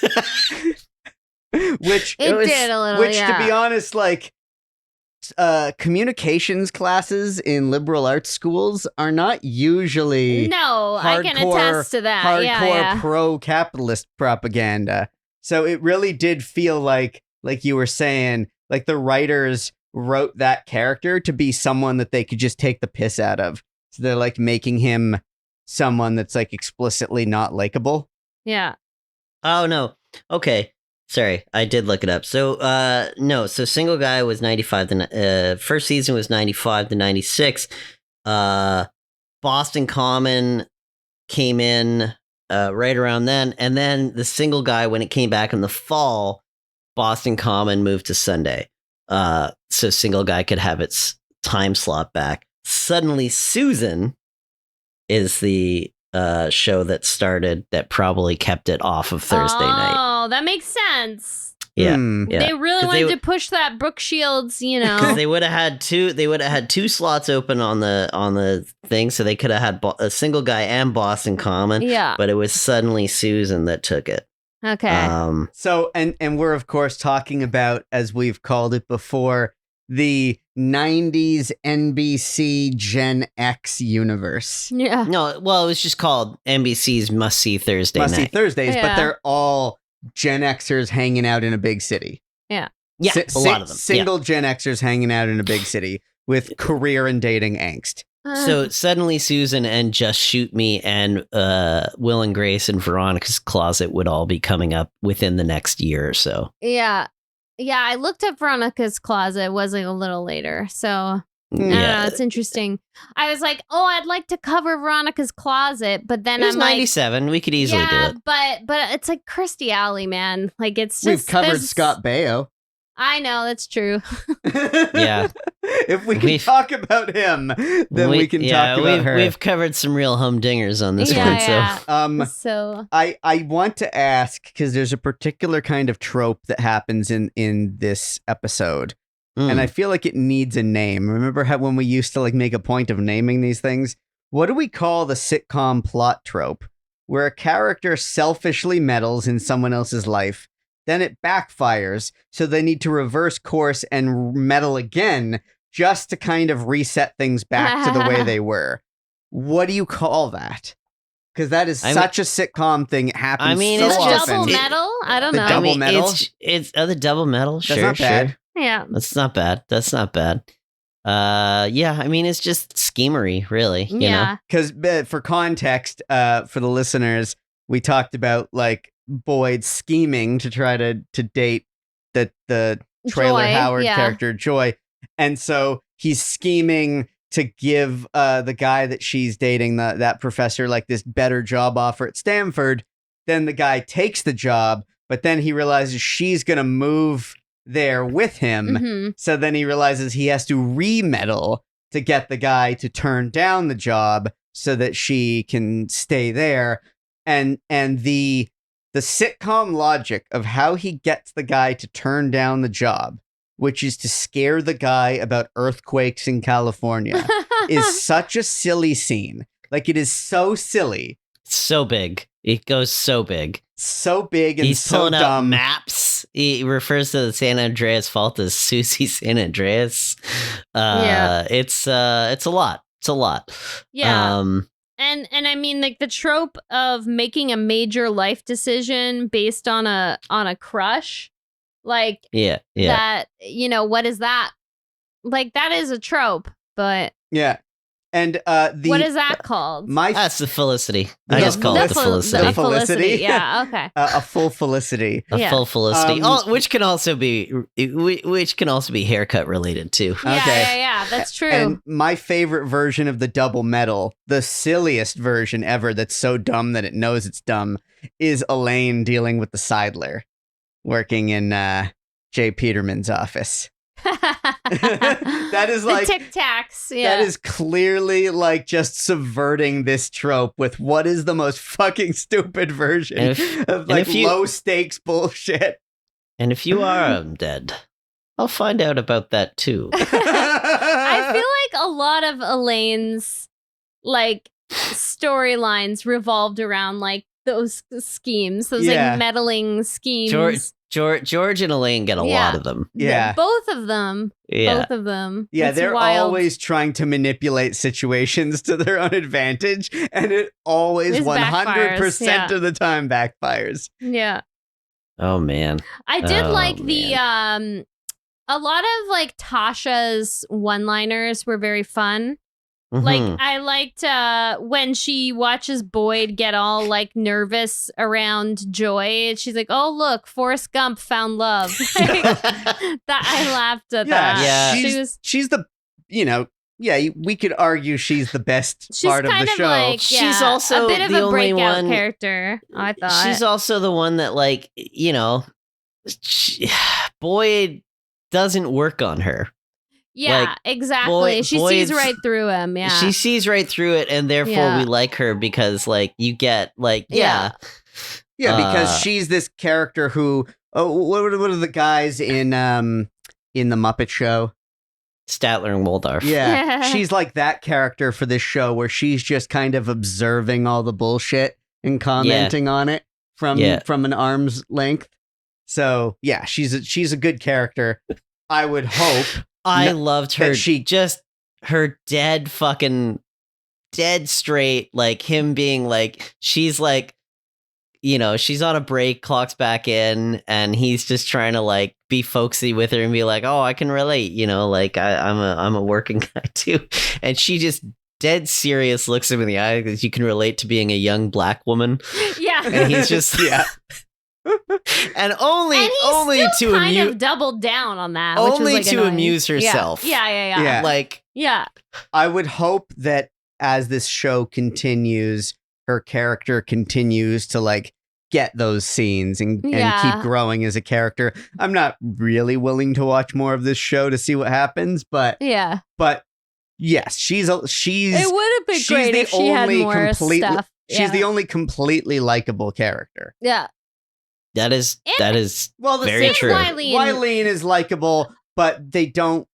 Speaker 1: Which
Speaker 3: did a little,
Speaker 1: to be honest, like, communications classes in liberal arts schools are not usually
Speaker 3: I can attest to that.
Speaker 1: Hardcore pro-capitalist propaganda. So it really did feel like you were saying, like the writers wrote that character to be someone that they could just take the piss out of. So they're like making him someone that's like explicitly not likable.
Speaker 3: Yeah.
Speaker 2: Oh, no. Okay. Sorry, I did look it up. So, no. So, Single Guy was 95. First season was 95 to 96. Boston Common came in right around then. And then the Single Guy, when it came back in the fall, Boston Common moved to Sunday. So, Single Guy could have its time slot back. Suddenly, Susan is the show that started that probably kept it off of Thursday night.
Speaker 3: Oh, that makes sense.
Speaker 2: Yeah,
Speaker 3: They really wanted to push that Brooke Shields, you know.
Speaker 2: Because they would have had two slots open on the thing, so they could have had a Single Guy and Boston Common.
Speaker 3: Yeah,
Speaker 2: but it was suddenly Susan that took it.
Speaker 3: Okay.
Speaker 1: So and we're of course talking about, as we've called it before, the 90s NBC Gen X universe.
Speaker 3: Yeah.
Speaker 2: No, well, it was just called NBC's Must See Thursday Night.
Speaker 1: Must See Thursdays,
Speaker 3: Yeah.
Speaker 1: but they're all Gen Xers hanging out in a big city.
Speaker 3: Yeah.
Speaker 2: Yeah, a lot of them.
Speaker 1: Single Gen Xers hanging out in a big city with career and dating angst.
Speaker 2: So suddenly Susan and Just Shoot Me and Will and Grace and Veronica's Closet would all be coming up within the next year or so.
Speaker 3: Yeah. Yeah, I looked up Veronica's Closet. It was like a little later. So, I don't know. It's interesting. I was like, oh, I'd like to cover Veronica's Closet. But then
Speaker 2: It was
Speaker 3: I'm like,
Speaker 2: 97. We could easily do it.
Speaker 3: but it's like Kirstie Alley, man. Like, it's just.
Speaker 1: We've covered Scott Baio.
Speaker 3: I know, that's true.
Speaker 2: Yeah.
Speaker 1: If we can talk about him, then we can talk about her.
Speaker 2: We've covered some real humdingers on this one.
Speaker 3: Yeah.
Speaker 1: So I want to ask, because there's a particular kind of trope that happens in this episode. And I feel like it needs a name. Remember how when we used to like make a point of naming these things? What do we call the sitcom plot trope where a character selfishly meddles in someone else's life, then it backfires, so they need to reverse course and meddle again just to kind of reset things back to the way they were? What do you call that? Because that is such a sitcom thing. It happens so
Speaker 3: it's
Speaker 1: often.
Speaker 3: Double meddle? I don't know.
Speaker 1: Double meddle?
Speaker 2: It's the double meddle.
Speaker 1: That's not bad.
Speaker 3: Yeah.
Speaker 2: That's not bad. Yeah, I mean, it's just schemery, really. You know?
Speaker 1: Because for context, for the listeners, we talked about like Boyd scheming to try to date the Traylor Howard character, Joy. And so he's scheming to give the guy that she's dating, that professor, like this better job offer at Stanford. Then the guy takes the job, but then he realizes she's going to move there with him.
Speaker 3: Mm-hmm.
Speaker 1: So then he realizes he has to remeddle to get the guy to turn down the job so that she can stay there. And the sitcom logic of how he gets the guy to turn down the job, which is to scare the guy about earthquakes in California, is such a silly scene. Like, it is so silly.
Speaker 2: So big. It goes so big.
Speaker 1: So big and
Speaker 2: He's
Speaker 1: so
Speaker 2: pulling
Speaker 1: dumb.
Speaker 2: out maps. He refers to the San Andreas Fault as Susie San Andreas. It's a lot. It's a lot.
Speaker 3: Yeah. And I mean, like, the trope of making a major life decision based on a crush, like, that, you know, what is that? Like, that is a trope, but and what is that called?
Speaker 2: That's the Felicity. I just call it the Felicity.
Speaker 3: The Felicity. Yeah. Okay.
Speaker 1: A full Felicity.
Speaker 2: A full Felicity. Which can also be haircut related too.
Speaker 3: Yeah. That's true.
Speaker 1: And my favorite version of the double meddle, the silliest version ever, that's so dumb that it knows it's dumb, is Elaine dealing with the Seidler, working in Jay Peterman's office. That is like
Speaker 3: the Tic Tacs.
Speaker 1: That is clearly like just subverting this trope with what is the most fucking stupid version of like low stakes bullshit.
Speaker 2: And if you are dead, I'll find out about that too.
Speaker 3: I feel like a lot of Elaine's like storylines revolved around like those schemes, those like meddling schemes.
Speaker 2: George and Elaine get a lot of them.
Speaker 1: Yeah.
Speaker 3: Both of them.
Speaker 2: Yeah.
Speaker 3: Both of them.
Speaker 1: Yeah,
Speaker 3: It's
Speaker 1: they're
Speaker 3: wild.
Speaker 1: always trying to manipulate situations to their own advantage, and it always
Speaker 3: It
Speaker 1: 100% of the time backfires.
Speaker 3: Yeah.
Speaker 2: Oh, man.
Speaker 3: I did like
Speaker 2: man.
Speaker 3: the a lot of like Tasha's one-liners were very fun. Like I liked when she watches Boyd get all like nervous around Joy. She's like, "Oh look, Forrest Gump found love." Like, that I laughed at that.
Speaker 2: Yeah.
Speaker 1: She's the we could argue she's the best part of the show.
Speaker 3: Like,
Speaker 2: she's also
Speaker 3: a bit of
Speaker 2: the
Speaker 3: a
Speaker 2: only
Speaker 3: breakout
Speaker 2: one
Speaker 3: character. I thought
Speaker 2: she's also the one that like Boyd doesn't work on her.
Speaker 3: Yeah,
Speaker 2: like,
Speaker 3: exactly. She sees right through him. Yeah,
Speaker 2: she sees right through it, and therefore we like her because, like, you get like,
Speaker 1: because she's this character who. Oh, what are the guys in the Muppet Show?
Speaker 2: Statler and Waldorf.
Speaker 1: Yeah, she's like that character for this show, where she's just kind of observing all the bullshit and commenting on it from an arm's length. So yeah, she's a good character. I would hope.
Speaker 2: I loved her. Her dead straight, like him being like, she's like, she's on a break, clocks back in, and he's just trying to like be folksy with her and be like, oh, I can relate, like I'm a working guy too. And she just dead serious looks him in the eye because you can relate to being a young black woman.
Speaker 3: Yeah.
Speaker 2: And he's just, and only to
Speaker 3: amuse, doubled down on that,
Speaker 2: only
Speaker 3: which was, like,
Speaker 2: to amuse herself.
Speaker 3: Yeah.
Speaker 2: Like,
Speaker 1: I would hope that as this show continues, her character continues to like get those scenes and keep growing as a character. I'm not really willing to watch more of this show to see what happens, but yes, she's it
Speaker 3: would have been great if she had more stuff.
Speaker 1: She's the only completely likable character.
Speaker 3: Yeah.
Speaker 2: That is
Speaker 1: well,
Speaker 2: very true.
Speaker 1: Wyleen is likable, but they don't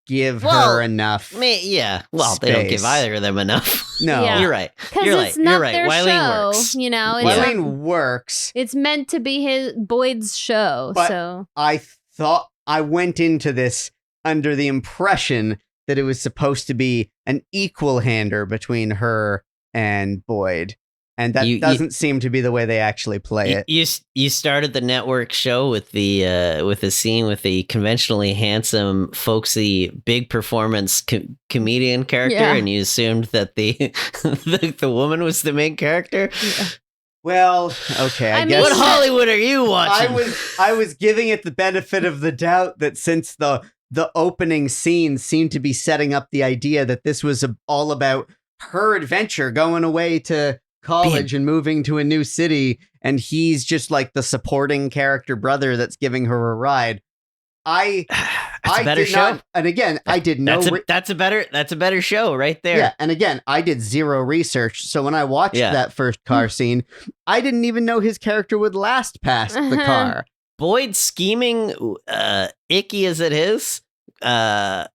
Speaker 1: give her enough.
Speaker 2: They don't give either of them enough.
Speaker 1: No,
Speaker 2: you're right.
Speaker 3: You're right.
Speaker 2: Wyleen works.
Speaker 1: Wyleen works.
Speaker 3: It's meant to be Boyd's show.
Speaker 1: But
Speaker 3: so
Speaker 1: I thought I went into this under the impression that it was supposed to be an equal hander between her and Boyd. And that doesn't seem to be the way they actually play it.
Speaker 2: You started the network show with the scene with the conventionally handsome, folksy, big performance comedian character, and you assumed that the woman was the main character.
Speaker 3: Yeah.
Speaker 1: Well, okay, I guess.
Speaker 2: What Hollywood are you watching?
Speaker 1: I was giving it the benefit of the doubt that since the opening scene seemed to be setting up the idea that this was all about her adventure going away to college and moving to a new city, and he's just like the supporting character brother that's giving her a ride. That's a better show. And again, I did no.
Speaker 2: That's a better show right there.
Speaker 1: Yeah, and again, I did zero research, so when I watched that first car scene, I didn't even know his character would last past the car.
Speaker 2: Boyd scheming, icky as it is,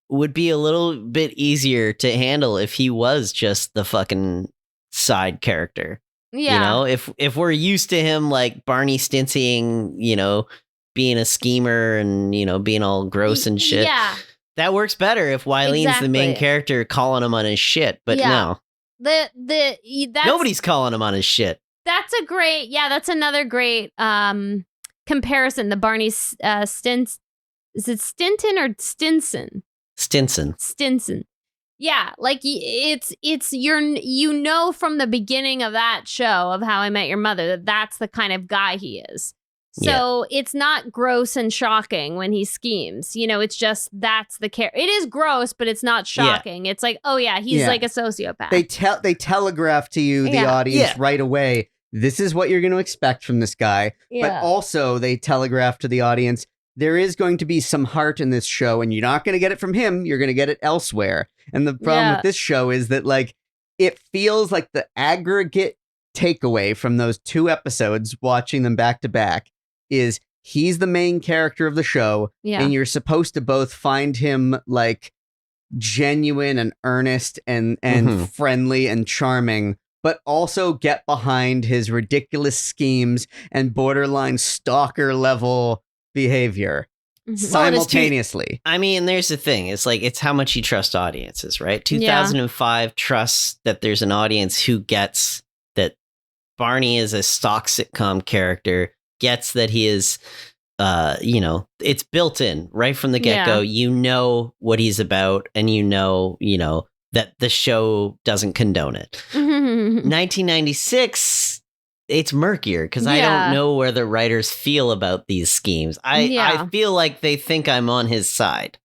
Speaker 2: would be a little bit easier to handle if he was just the fucking side character. If we're used to him like Barney Stinsying, being a schemer and being all gross and shit, that works better if Wyleen's the main character calling him on his shit. But no, nobody's calling him on his shit.
Speaker 3: That's another great comparison. The Barney is it Stinson or Stinson? Stinson. Yeah, like it's from the beginning of that show of How I Met Your Mother that that's the kind of guy he is. So it's not gross and shocking when he schemes. It's just that's the character. It is gross, but it's not shocking. It's like, oh yeah, he's like a sociopath.
Speaker 1: They telegraph to you, the audience, right away. This is what you're going to expect from this guy.
Speaker 3: Yeah.
Speaker 1: But also they telegraph to the audience, there is going to be some heart in this show, and you're not going to get it from him. You're going to get it elsewhere. And the problem with this show is that, like, it feels like the aggregate takeaway from those two episodes, watching them back to back, is he's the main character of the show, and you're supposed to both find him, like, genuine and earnest and friendly and charming, but also get behind his ridiculous schemes and borderline stalker level behavior simultaneously.
Speaker 2: I mean, there's the thing. It's like, it's how much you trust audiences, right? 2005 trusts that there's an audience who gets that Barney is a stock sitcom character, gets that he is, it's built in right from the get-go. You know what he's about, and you know that the show doesn't condone it. 1996, it's murkier because I don't know where the writers feel about these schemes. I feel like they think I'm on his side.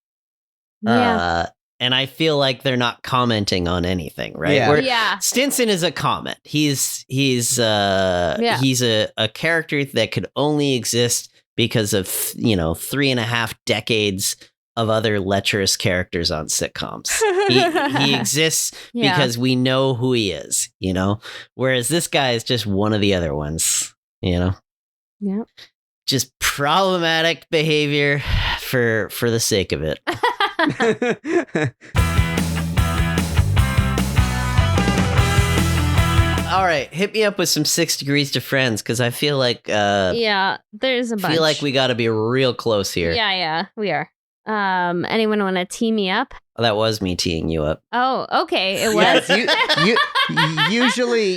Speaker 2: And I feel like they're not commenting on anything, right? Stinson is a comment. He's a character that could only exist because of 3.5 decades of other lecherous characters on sitcoms. He exists because we know who he is, whereas this guy is just one of the other ones, just problematic behavior for the sake of it. All right, hit me up with some 6 Degrees to Friends, because I feel like
Speaker 3: there's a bunch.
Speaker 2: I feel like we got to be real close here.
Speaker 3: Yeah, we are. Anyone want to tee me up?
Speaker 2: That was me teeing you up.
Speaker 3: Oh, okay. It was.
Speaker 1: Usually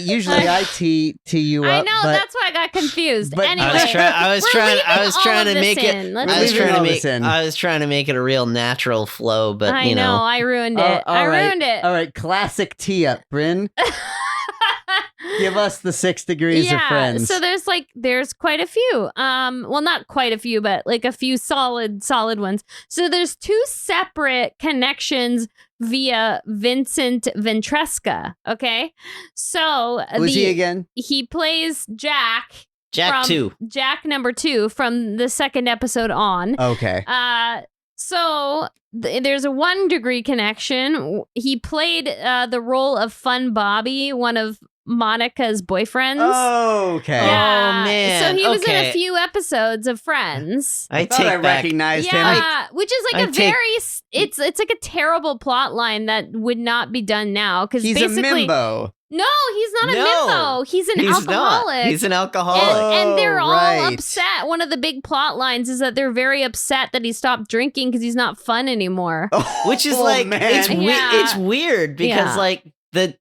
Speaker 1: I tee you up.
Speaker 3: I know, that's why I got confused. But anyway,
Speaker 2: I was trying to make it a real natural flow, but
Speaker 3: I know I ruined it. Ruined it.
Speaker 1: All right, classic tee up, Brynn. Give us the 6 Degrees of Friends.
Speaker 3: So there's quite a few. Well, not quite a few, but like a few solid ones. So there's 2 separate connections via Vincent Ventresca. Okay, so
Speaker 1: who's he again?
Speaker 3: He plays Jack.
Speaker 2: Jack
Speaker 3: number 2 from the second episode on.
Speaker 1: Okay.
Speaker 3: So there's a 1 degree connection. He played the role of Fun Bobby, one of Monica's boyfriends.
Speaker 1: Oh, okay.
Speaker 3: Yeah.
Speaker 2: Oh, man.
Speaker 3: So he was in a few episodes of Friends.
Speaker 1: I recognized him.
Speaker 3: Yeah, which is like it's like a terrible plot line that would not be done now, because
Speaker 1: he's
Speaker 3: basically
Speaker 1: a mimbo.
Speaker 3: No, he's not a mimbo. He's an alcoholic.
Speaker 2: He's an alcoholic.
Speaker 3: And they're all upset. One of the big plot lines is that they're very upset that he stopped drinking because he's not fun anymore.
Speaker 2: Which is it's weird because like the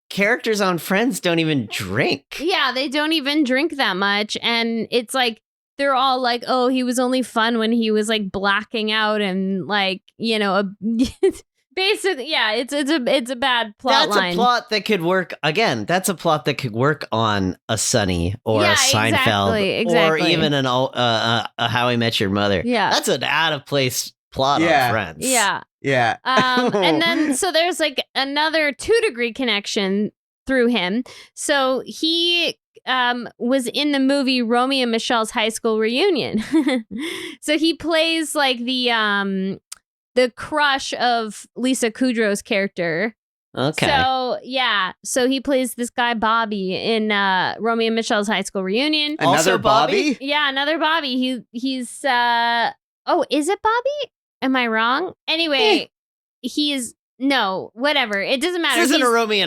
Speaker 2: characters on Friends don't even drink. Yeah,
Speaker 3: they don't even drink that much. And it's like, they're all like, oh, he was only fun when he was like blacking out and like, basically, it's a bad plot line.
Speaker 2: That's a plot that could work. Again, that's a plot that could work on a Sunny or a Seinfeld or even a How I Met Your Mother.
Speaker 3: Yeah.
Speaker 2: That's an out of place plot on Friends.
Speaker 3: Yeah.
Speaker 1: Yeah.
Speaker 3: And then, so there's like another 2 degree connection through him. So he was in the movie Romeo and Michelle's High School Reunion. So he plays like the crush of Lisa Kudrow's character.
Speaker 2: Okay.
Speaker 3: So he plays this guy Bobby in Romeo and Michelle's High School Reunion.
Speaker 1: Another Bobby?
Speaker 3: Yeah, another Bobby. He's is it Bobby? Am I wrong? Anyway, whatever. It doesn't matter.
Speaker 2: This isn't a Romeo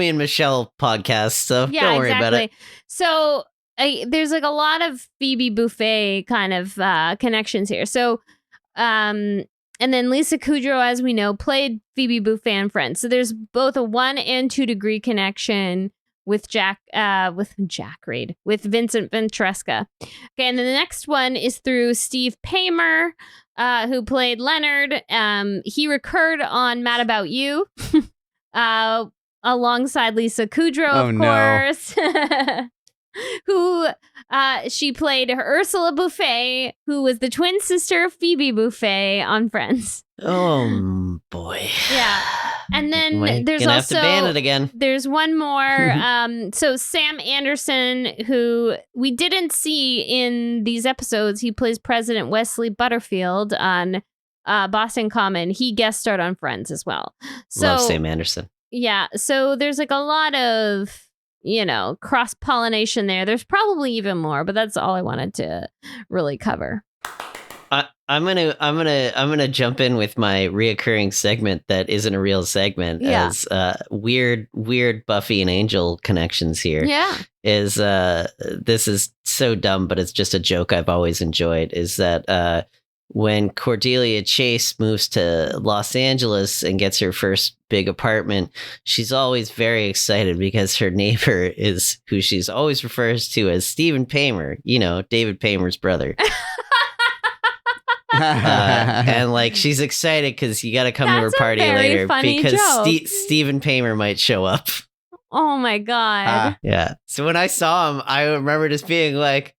Speaker 2: and Michelle podcast, so don't worry about it.
Speaker 3: So there's like a lot of Phoebe Buffay kind of connections here. So, and then Lisa Kudrow, as we know, played Phoebe Buffay on Friends. So there's both a 1 and 2 degree connection with with Vincent Ventresca. Okay, and then the next one is through Steve Paymer, who played Leonard. He recurred on Mad About You, alongside Lisa Kudrow, of course. Who she played Ursula Buffay, who was the twin sister of Phoebe Buffay on Friends.
Speaker 2: Oh boy.
Speaker 3: Yeah. And then there's
Speaker 2: gonna
Speaker 3: also
Speaker 2: have to ban it again.
Speaker 3: There's one more. So Sam Anderson, who we didn't see in these episodes, he plays President Wesley Butterfield on Boston Common. He guest starred on Friends as well. So
Speaker 2: love Sam Anderson.
Speaker 3: Yeah. So there's like a lot of cross-pollination there. There's probably even more, but that's all I wanted to really cover.
Speaker 2: I I'm gonna jump in with my reoccurring segment that isn't a real segment as weird Buffy and Angel connections here.
Speaker 3: Yeah.
Speaker 2: Is this is so dumb, but it's just a joke I've always enjoyed, is that when Cordelia Chase moves to Los Angeles and gets her first big apartment, she's always very excited because her neighbor is who she's always refers to as Stephen Paymer, David Paymer's brother. And like she's excited because you got to come to her party later because Stephen Paymer might show up.
Speaker 3: Oh my god!
Speaker 2: Yeah. So when I saw him, I remember just being like,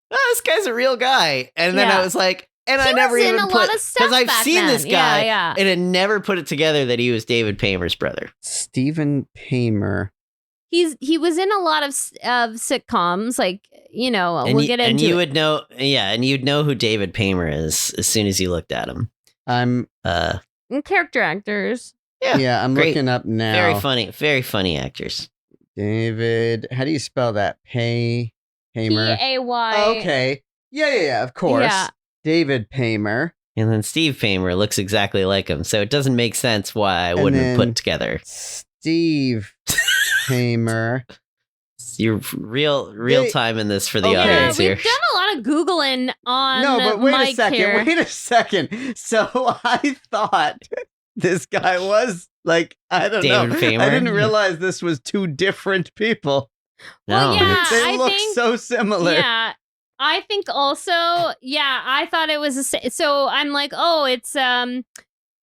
Speaker 2: "Oh, this guy's a real guy," and then I was like, and I never even put because I've seen this guy, and it never put it together that he was David Paymer's brother.
Speaker 1: Stephen Paymer.
Speaker 3: He was in a lot of sitcoms, like we'll get into.
Speaker 2: And you would know, and you'd know who David Paymer is as soon as you looked at him.
Speaker 1: I'm
Speaker 3: character actors.
Speaker 1: Yeah, I'm looking up now.
Speaker 2: Very funny actors.
Speaker 1: David, how do you spell that? Paymer.
Speaker 3: Pay.
Speaker 1: Okay. Yeah, of course. Yeah. David Paymer.
Speaker 2: And then Steve Paymer looks exactly like him, so it doesn't make sense why I wouldn't have put it together.
Speaker 1: Steve Paymer.
Speaker 2: You're real time in this for the audience here.
Speaker 3: We've done a lot of Googling on
Speaker 1: but wait
Speaker 3: Mike here.
Speaker 1: Wait a second. So I thought this guy was like, I don't know.
Speaker 2: David Paymer?
Speaker 1: I didn't realize this was two different people.
Speaker 2: No.
Speaker 3: Well, yeah,
Speaker 1: they look so similar.
Speaker 3: Yeah. I think also, I thought it was so I'm like, it's I'm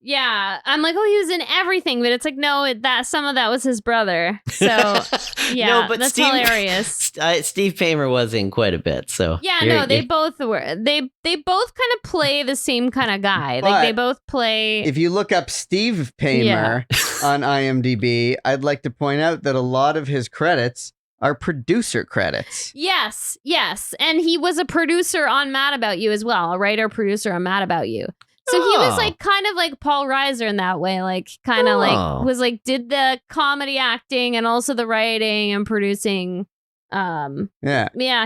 Speaker 3: like, he was in everything, but it's like, no, some of that was his brother. So
Speaker 2: no, but
Speaker 3: that's hilarious.
Speaker 2: Steve Paymer was in quite a bit, so
Speaker 3: they both were. They both kind of play the same kind of guy.
Speaker 1: But
Speaker 3: like they both play.
Speaker 1: If you look up Steve Paymer on IMDb, I'd like to point out that a lot of his credits are producer credits.
Speaker 3: Yes, and he was a producer on Mad About You as well, a writer-producer on Mad About You. So he was like kind of like Paul Reiser in that way, like kind of like was like did the comedy acting and also the writing and producing. Yeah,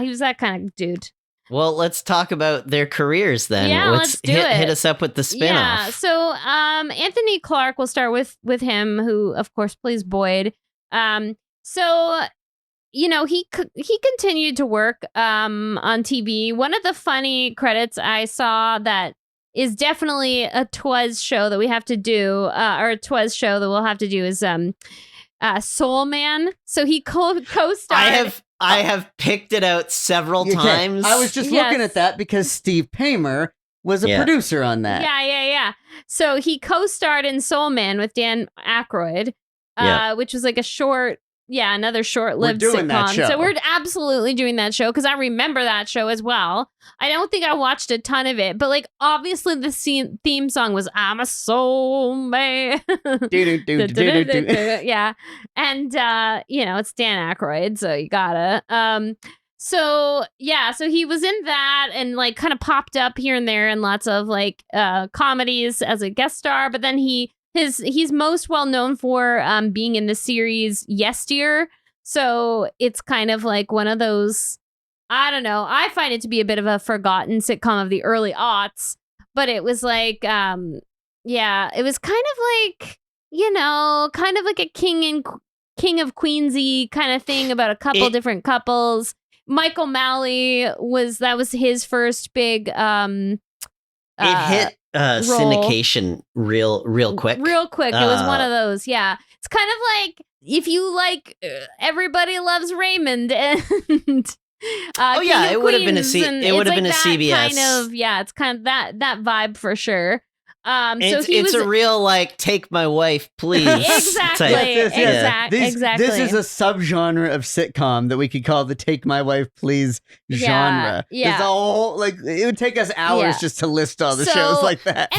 Speaker 3: he was that kind of dude.
Speaker 2: Well, let's talk about their cares then.
Speaker 3: Yeah, let's do it.
Speaker 2: Hit us up with the spinoff.
Speaker 3: Yeah, so Anthony Clark, we'll start with him, who of course plays Boyd. So he continued to work on TV. One of the funny credits I saw that is definitely a Twas show that we have to do, or a Twas show that we'll have to do is Soul Man. So he co-starred.
Speaker 2: I have picked it out several times.
Speaker 1: I was just looking at that because Steve Paymer was a producer on that.
Speaker 3: Yeah. So he co-starred in Soul Man with Dan Aykroyd, which was like a short. Yeah, another short-lived sitcom. So we're absolutely doing that show because I remember that show as well. I don't think I watched a ton of it, but like obviously the theme song was "I'm a Soul Man." Yeah, and it's Dan Aykroyd, so you gotta. So he was in that and like kind of popped up here and there in lots of like comedies as a guest star, but then he's most well known for being in the series Yeger. So it's kind of like one of those, I don't know. I find it to be a bit of a forgotten sitcom of the early aughts, but it was like, it was kind of like a king of Queensy kind of thing about a couple different couples. Mike O'Malley was his first big,
Speaker 2: it hit syndication real quick.
Speaker 3: It was one of those. Yeah. It's kind of like if you like Everybody Loves Raymond and
Speaker 2: it would have been a CBS
Speaker 3: kind of. Yeah, it's kind of that vibe for sure.
Speaker 2: It's a real like take my wife please.
Speaker 3: Exactly. Exactly.
Speaker 1: This is a subgenre of sitcom that we could call the take my wife please genre.
Speaker 3: Yeah.
Speaker 1: It's all like it would take us hours just to list all the shows like that.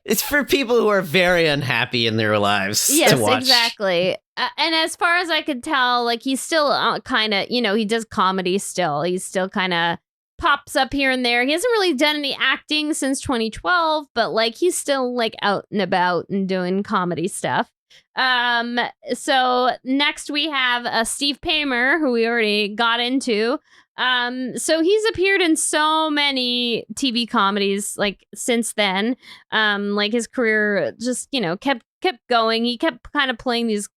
Speaker 2: It's for people who are very unhappy in their lives.
Speaker 3: Yes,
Speaker 2: to watch.
Speaker 3: Exactly. And as far as I could tell, like he's still kind of, he does comedy still. He's still kind of pops up here and there. He hasn't really done any acting since 2012, but like he's still like out and about and doing comedy stuff. So next we have Steve Paymer, who we already got into. So he's appeared in so many TV comedies like since then. Like his career just, kept going. He kept kind of playing these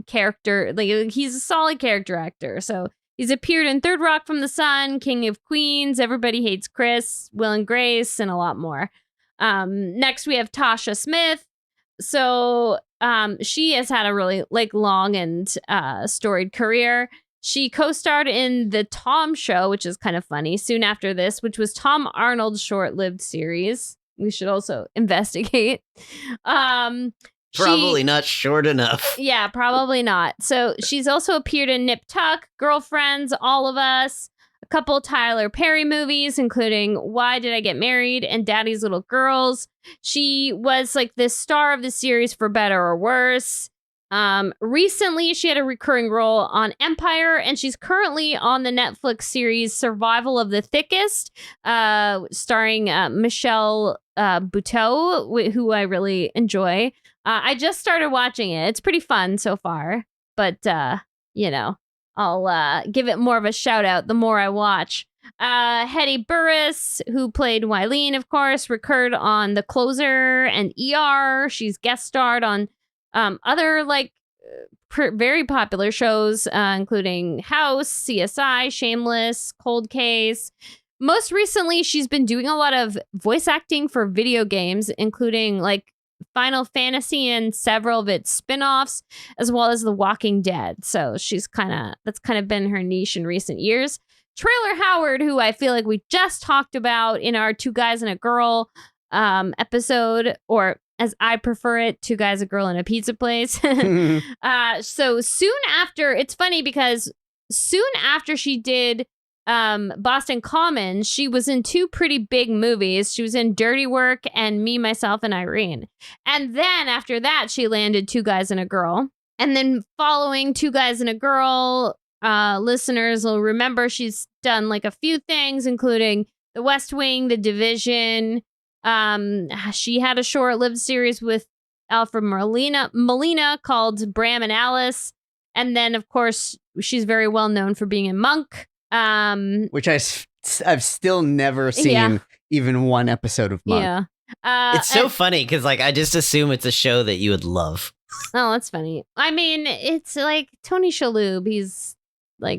Speaker 3: he's a solid character actor. So he's appeared in Third Rock from the Sun, King of Queens, Everybody Hates Chris, Will and Grace, and a lot more. Next we have Tasha Smith. So she has had a really long and storied career. She co-starred in The Tom Show, which is kind of funny, soon after this, which was Tom Arnold's short-lived series. We should also investigate.
Speaker 2: Probably not short enough.
Speaker 3: Yeah, probably not. So she's also appeared in Nip Tuck, Girlfriends, All of Us, a couple Tyler Perry movies, including Why Did I Get Married and Daddy's Little Girls. She was the star of the series For Better or Worse. Recently, she had a recurring role on Empire, and she's currently on the Netflix series Survival of the Thickest, starring Michelle Buteau, who I really enjoy. I just started watching it. It's pretty fun so far, but, I'll give it more of a shout out the more I watch. Hedy Burress, who played Wyleen, of course, recurred on The Closer and ER. She's guest starred on other very popular shows, including House, CSI, Shameless, Cold Case. Most recently, she's been doing a lot of voice acting for video games, including Final Fantasy and several of its spin-offs, as well as The Walking Dead. So that's kind of been her niche in recent years. Traylor Howard, who I feel like we just talked about in our Two Guys and a Girl episode, or as I prefer it, Two Guys, a Girl, and a Pizza Place. So soon after, it's funny because soon after she did Boston Common, she was in two pretty big movies. She was in Dirty Work and Me, Myself, and Irene. And then after that, she landed Two Guys and a Girl. And then following Two Guys and a Girl, listeners will remember she's done a few things, including The West Wing, The Division. She had a short-lived series with Alfred Molina called Bram and Alice. And then, of course, she's very well known for being in Monk.
Speaker 1: Which I've still never seen even one episode of Monk.
Speaker 3: Yeah.
Speaker 2: It's so funny because I just assume it's a show that you would love.
Speaker 3: Oh, that's funny. I mean, it's Tony Shalhoub. He's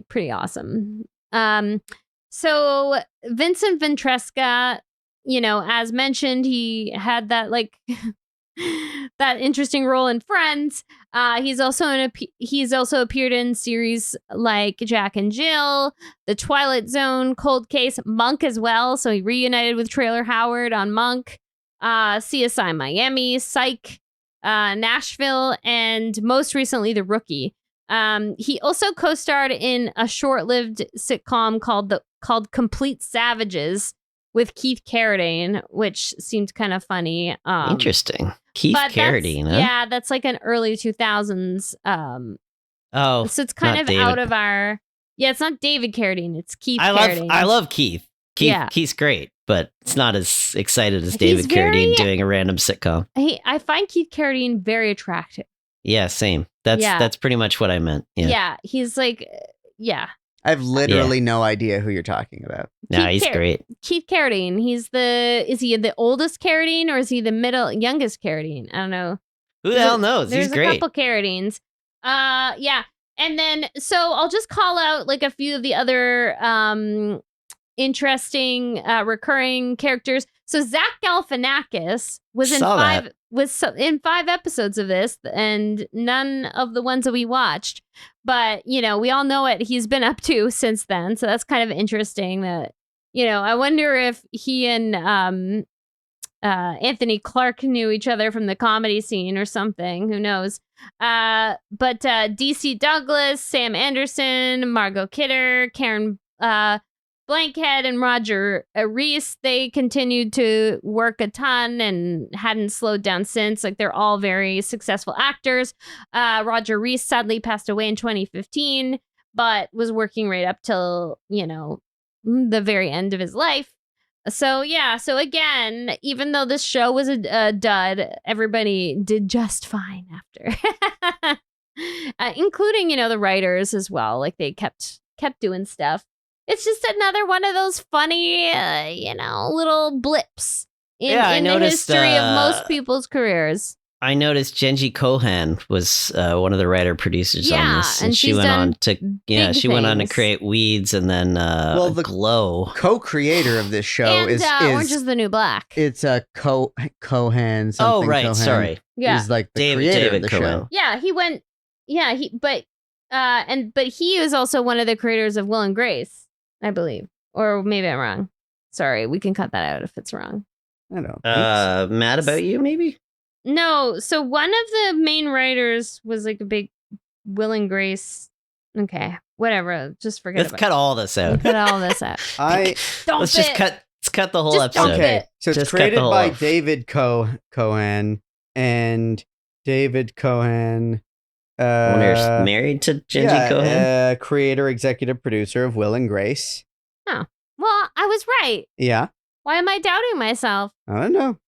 Speaker 3: pretty awesome. So Vincent Ventresca, as mentioned, he had that that interesting role in Friends. He's also appeared in series like Jack and Jill, The Twilight Zone, Cold Case, Monk as well. So he reunited with Traylor Howard on Monk, CSI Miami, Psych, Nashville, and most recently The Rookie. He also co-starred in a short-lived sitcom called Complete Savages with Keith Carradine, which seemed kind of funny.
Speaker 2: Interesting. Keith Carradine, huh?
Speaker 3: Yeah, that's an early 2000s. So it's kind of
Speaker 2: David.
Speaker 3: out of our... Yeah, it's not David Carradine. It's Keith Carradine.
Speaker 2: I love Keith. Keith's great, but it's not as excited as David Carradine doing a random sitcom.
Speaker 3: I find Keith Carradine very attractive.
Speaker 2: Yeah, same. That's pretty much what I meant. Yeah,
Speaker 3: he's yeah.
Speaker 1: I have literally no idea who you're talking about.
Speaker 2: No, he's great.
Speaker 3: Keith Carradine. Is he the oldest Carradine or is he the youngest Carradine? I don't know.
Speaker 2: Who the hell knows? He's great.
Speaker 3: There's a couple Carradines. Yeah. And then, so I'll just call out a few of the other interesting recurring characters. So Zach Galifianakis was in 5 episodes of this, and none of the ones that we watched. But, we all know what he's been up to since then. So that's kind of interesting that, I wonder if he and Anthony Clark knew each other from the comedy scene or something. Who knows? But DC Douglas, Sam Anderson, Margot Kidder, Karen Blankhead, and Roger Reese, they continued to work a ton and hadn't slowed down since. They're all very successful actors. Roger Reese sadly passed away in 2015, but was working right up till, the very end of his life. So, yeah. So, again, even though this show was a dud, everybody did just fine after. Including, the writers as well. They kept doing stuff. It's just another one of those funny, little blips in the history of most people's careers.
Speaker 2: I noticed Genji Kohan was one of the writer-producers on this, and she went on to create Weeds and then
Speaker 1: the
Speaker 2: Glow.
Speaker 1: Co-creator of this show is
Speaker 3: Orange is the New Black.
Speaker 1: It's a Kohan.
Speaker 2: Oh, right.
Speaker 1: Kohan.
Speaker 2: Sorry.
Speaker 1: Yeah, he's like the creator of the show.
Speaker 3: Yeah, he went. Yeah, but he is also one of the creators of Will and Grace, I believe, or maybe I'm wrong. Sorry, we can cut that out if it's wrong.
Speaker 1: I don't.
Speaker 2: Mad About You, maybe.
Speaker 3: No, so one of the main writers was like a big Will and Grace. Okay, whatever. Just forget
Speaker 2: Let's cut all this out.
Speaker 3: Cut all this out.
Speaker 2: Let's cut the whole episode.
Speaker 1: Okay, so it's created by David Kohan and David Kohan.
Speaker 2: Married to Genji Kohan?
Speaker 1: Creator, executive producer of Will and Grace.
Speaker 3: Oh, well, I was right.
Speaker 1: Yeah.
Speaker 3: Why am I doubting myself?
Speaker 1: I don't know,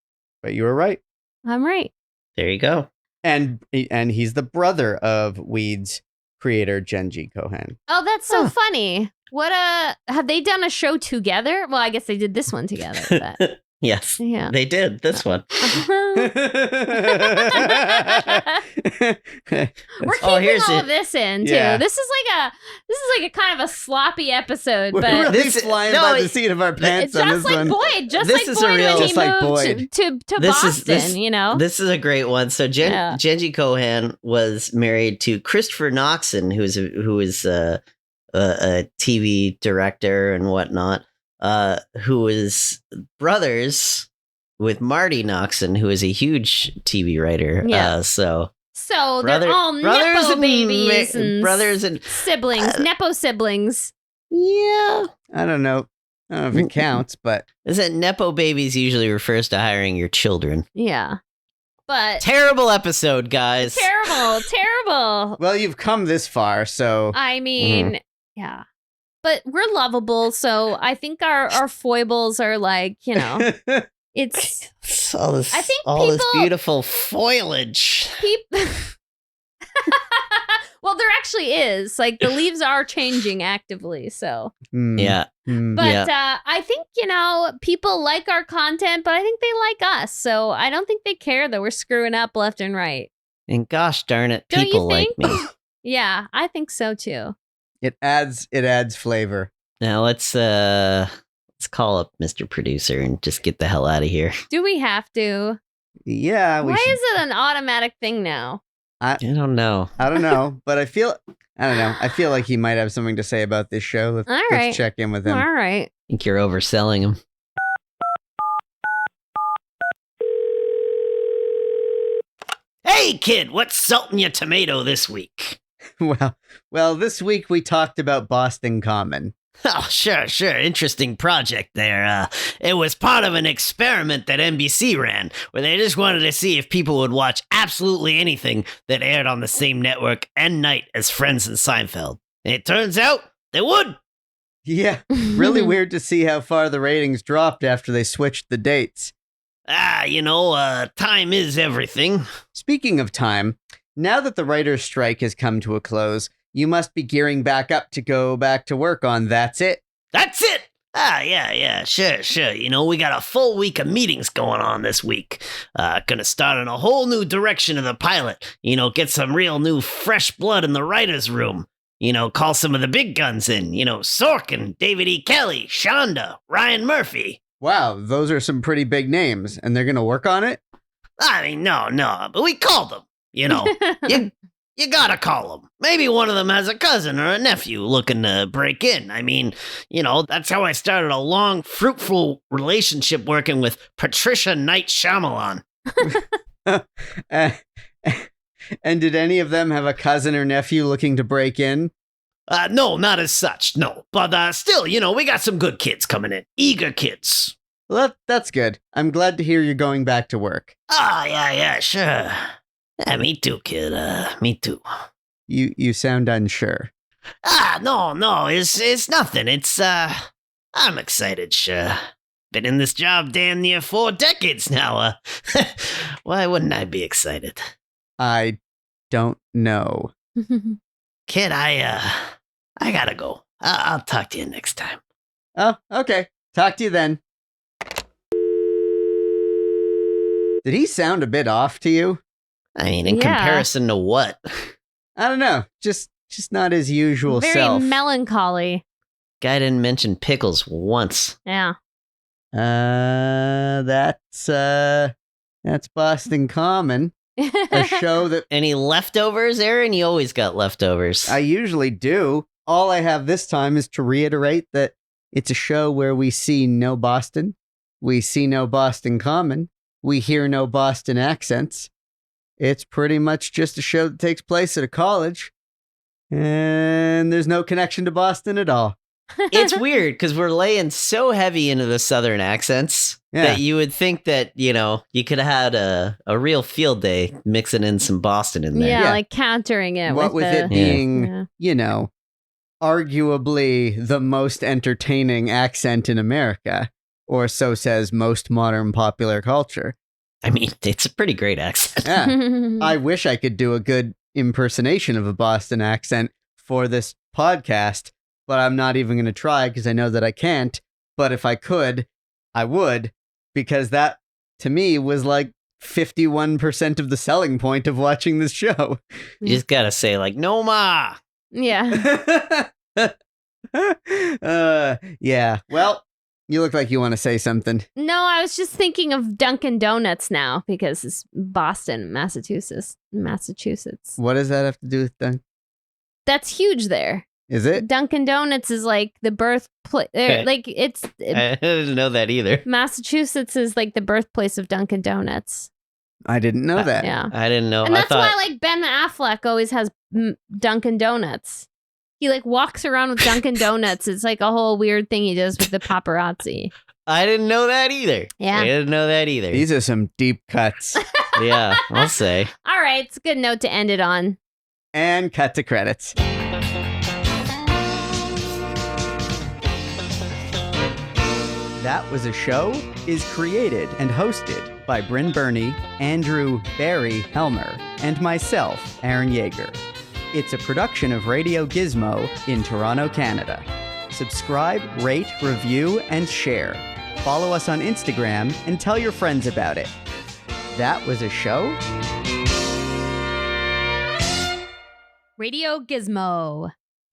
Speaker 1: but you were right.
Speaker 3: I'm right.
Speaker 2: There you go.
Speaker 1: And he's the brother of Weeds creator Genji Kohan.
Speaker 3: Oh, that's so funny. Have they done a show together? Well, I guess they did this one together. But.
Speaker 2: Yes.
Speaker 3: Yeah.
Speaker 2: They did this one.
Speaker 3: We're keeping all of this in too. Yeah. This is like a kind of a sloppy episode. But
Speaker 1: we're really flying by the seat of our pants on this one.
Speaker 3: Just like Boyd when he moved to Boston.
Speaker 2: This is a great one. So Genji Kohan was married to Christopher Noxon, who is a TV director and whatnot. Who is brothers with Marty Noxon, who is a huge TV writer.
Speaker 3: Yeah.
Speaker 2: So
Speaker 3: they're all Nepo babies and
Speaker 2: brothers and
Speaker 3: siblings, Nepo siblings.
Speaker 2: Yeah.
Speaker 1: I don't know if it counts, but
Speaker 2: is it Nepo babies usually refers to hiring your children?
Speaker 3: Yeah. But
Speaker 2: terrible episode, guys.
Speaker 3: Terrible.
Speaker 1: Well, you've come this far, so
Speaker 3: I mean, yeah. But we're lovable, so I think our foibles are like, it's
Speaker 2: all this. I think this beautiful foliage.
Speaker 3: Well, there actually is. Like the leaves are changing actively, so
Speaker 2: yeah.
Speaker 3: But I think people like our content, but I think they like us. So I don't think they care that we're screwing up left and right.
Speaker 2: And gosh darn it, people like me.
Speaker 3: Yeah, I think so too.
Speaker 1: It adds flavor.
Speaker 2: Now let's call up Mr. Producer and just get the hell out of here.
Speaker 3: Do we have to?
Speaker 1: Yeah.
Speaker 3: Why is it an automatic thing now?
Speaker 2: I don't know.
Speaker 1: I don't know, but I feel like he might have something to say about this show. Let's check in with him.
Speaker 3: All right.
Speaker 2: I think you're overselling him. Hey, kid, what's salting your tomato this week?
Speaker 1: Well, this week we talked about Boston Common.
Speaker 2: Oh, sure. Interesting project there. It was part of an experiment that NBC ran, where they just wanted to see if people would watch absolutely anything that aired on the same network and night as Friends and Seinfeld. And it turns out they would.
Speaker 1: Yeah, really weird to see how far the ratings dropped after they switched the dates.
Speaker 2: Time is everything.
Speaker 1: Speaking of time, now that the writer's strike has come to a close, you must be gearing back up to go back to work on That's It.
Speaker 2: That's it! Yeah, sure. We got a full week of meetings going on this week. Gonna start in a whole new direction of the pilot. Get some real new fresh blood in the writer's room. Call some of the big guns in. Sorkin, David E. Kelly, Shonda, Ryan Murphy.
Speaker 1: Wow, those are some pretty big names, and they're gonna work on it?
Speaker 2: I mean, no, but we called them. You gotta call them. Maybe one of them has a cousin or a nephew looking to break in. I mean, that's how I started a long, fruitful relationship working with Patricia Knight Shyamalan.
Speaker 1: And did any of them have a cousin or nephew looking to break in?
Speaker 2: No, not as such, no. But still, we got some good kids coming in. Eager kids.
Speaker 1: Well, that's good. I'm glad to hear you're going back to work.
Speaker 2: Yeah, sure. Yeah, me too, kid. Me too.
Speaker 1: You sound unsure.
Speaker 2: No, it's nothing. It's, I'm excited, sure. Been in this job damn near 4 decades now. Why wouldn't I be excited?
Speaker 1: I don't know.
Speaker 2: Kid, I gotta go. I'll talk to you next time.
Speaker 1: Oh, okay. Talk to you then. Did he sound a bit off to you?
Speaker 2: I mean, in comparison to what?
Speaker 1: I don't know. Just not his usual self.
Speaker 3: Very melancholy.
Speaker 2: Guy didn't mention pickles once.
Speaker 3: Yeah.
Speaker 1: That's Boston Common. A show that...
Speaker 2: Any leftovers, Aaron? You always got leftovers.
Speaker 1: I usually do. All I have this time is to reiterate that it's a show where we see no Boston. We see no Boston Common. We hear no Boston accents. It's pretty much just a show that takes place at a college. And there's no connection to Boston at all.
Speaker 2: It's weird because we're laying so heavy into the Southern accents that you would think that, you could have had a real field day mixing in some Boston in there.
Speaker 3: Yeah, like countering it.
Speaker 1: What with it being, arguably the most entertaining accent in America, or so says most modern popular culture.
Speaker 2: I mean, it's a pretty great accent.
Speaker 1: Yeah. I wish I could do a good impersonation of a Boston accent for this podcast, but I'm not even going to try because I know that I can't. But if I could, I would, because that, to me, was like 51% of the selling point of watching this show.
Speaker 2: You just got to say, like, no ma.
Speaker 3: Yeah.
Speaker 1: Yeah. Well, you look like you want to say something.
Speaker 3: No, I was just thinking of Dunkin' Donuts now because it's Boston, Massachusetts.
Speaker 1: What does that have to do with Dunkin'?
Speaker 3: That's huge there.
Speaker 1: Is it?
Speaker 3: Dunkin' Donuts is like the birthplace. Like I
Speaker 2: didn't know that either.
Speaker 3: Massachusetts is like the birthplace of Dunkin' Donuts.
Speaker 1: I didn't know that.
Speaker 3: Yeah,
Speaker 2: I didn't know.
Speaker 3: And that's why like Ben Affleck always has Dunkin' Donuts. He like walks around with Dunkin' Donuts. It's like a whole weird thing he does with the paparazzi.
Speaker 2: I didn't know that either.
Speaker 3: Yeah.
Speaker 2: I didn't know that either.
Speaker 1: These are some deep cuts.
Speaker 2: Yeah, I'll say.
Speaker 3: All right, it's a good note to end it on.
Speaker 1: And cut to credits. That Was a Show is created and hosted by Brynn Byrne, Andrew Barry Helmer, and myself, Aaron Yeger. It's a production of Radio Gizmo in Toronto, Canada. Subscribe, rate, review, and share. Follow us on Instagram and tell your friends about it. That Was a Show?
Speaker 3: Radio Gizmo.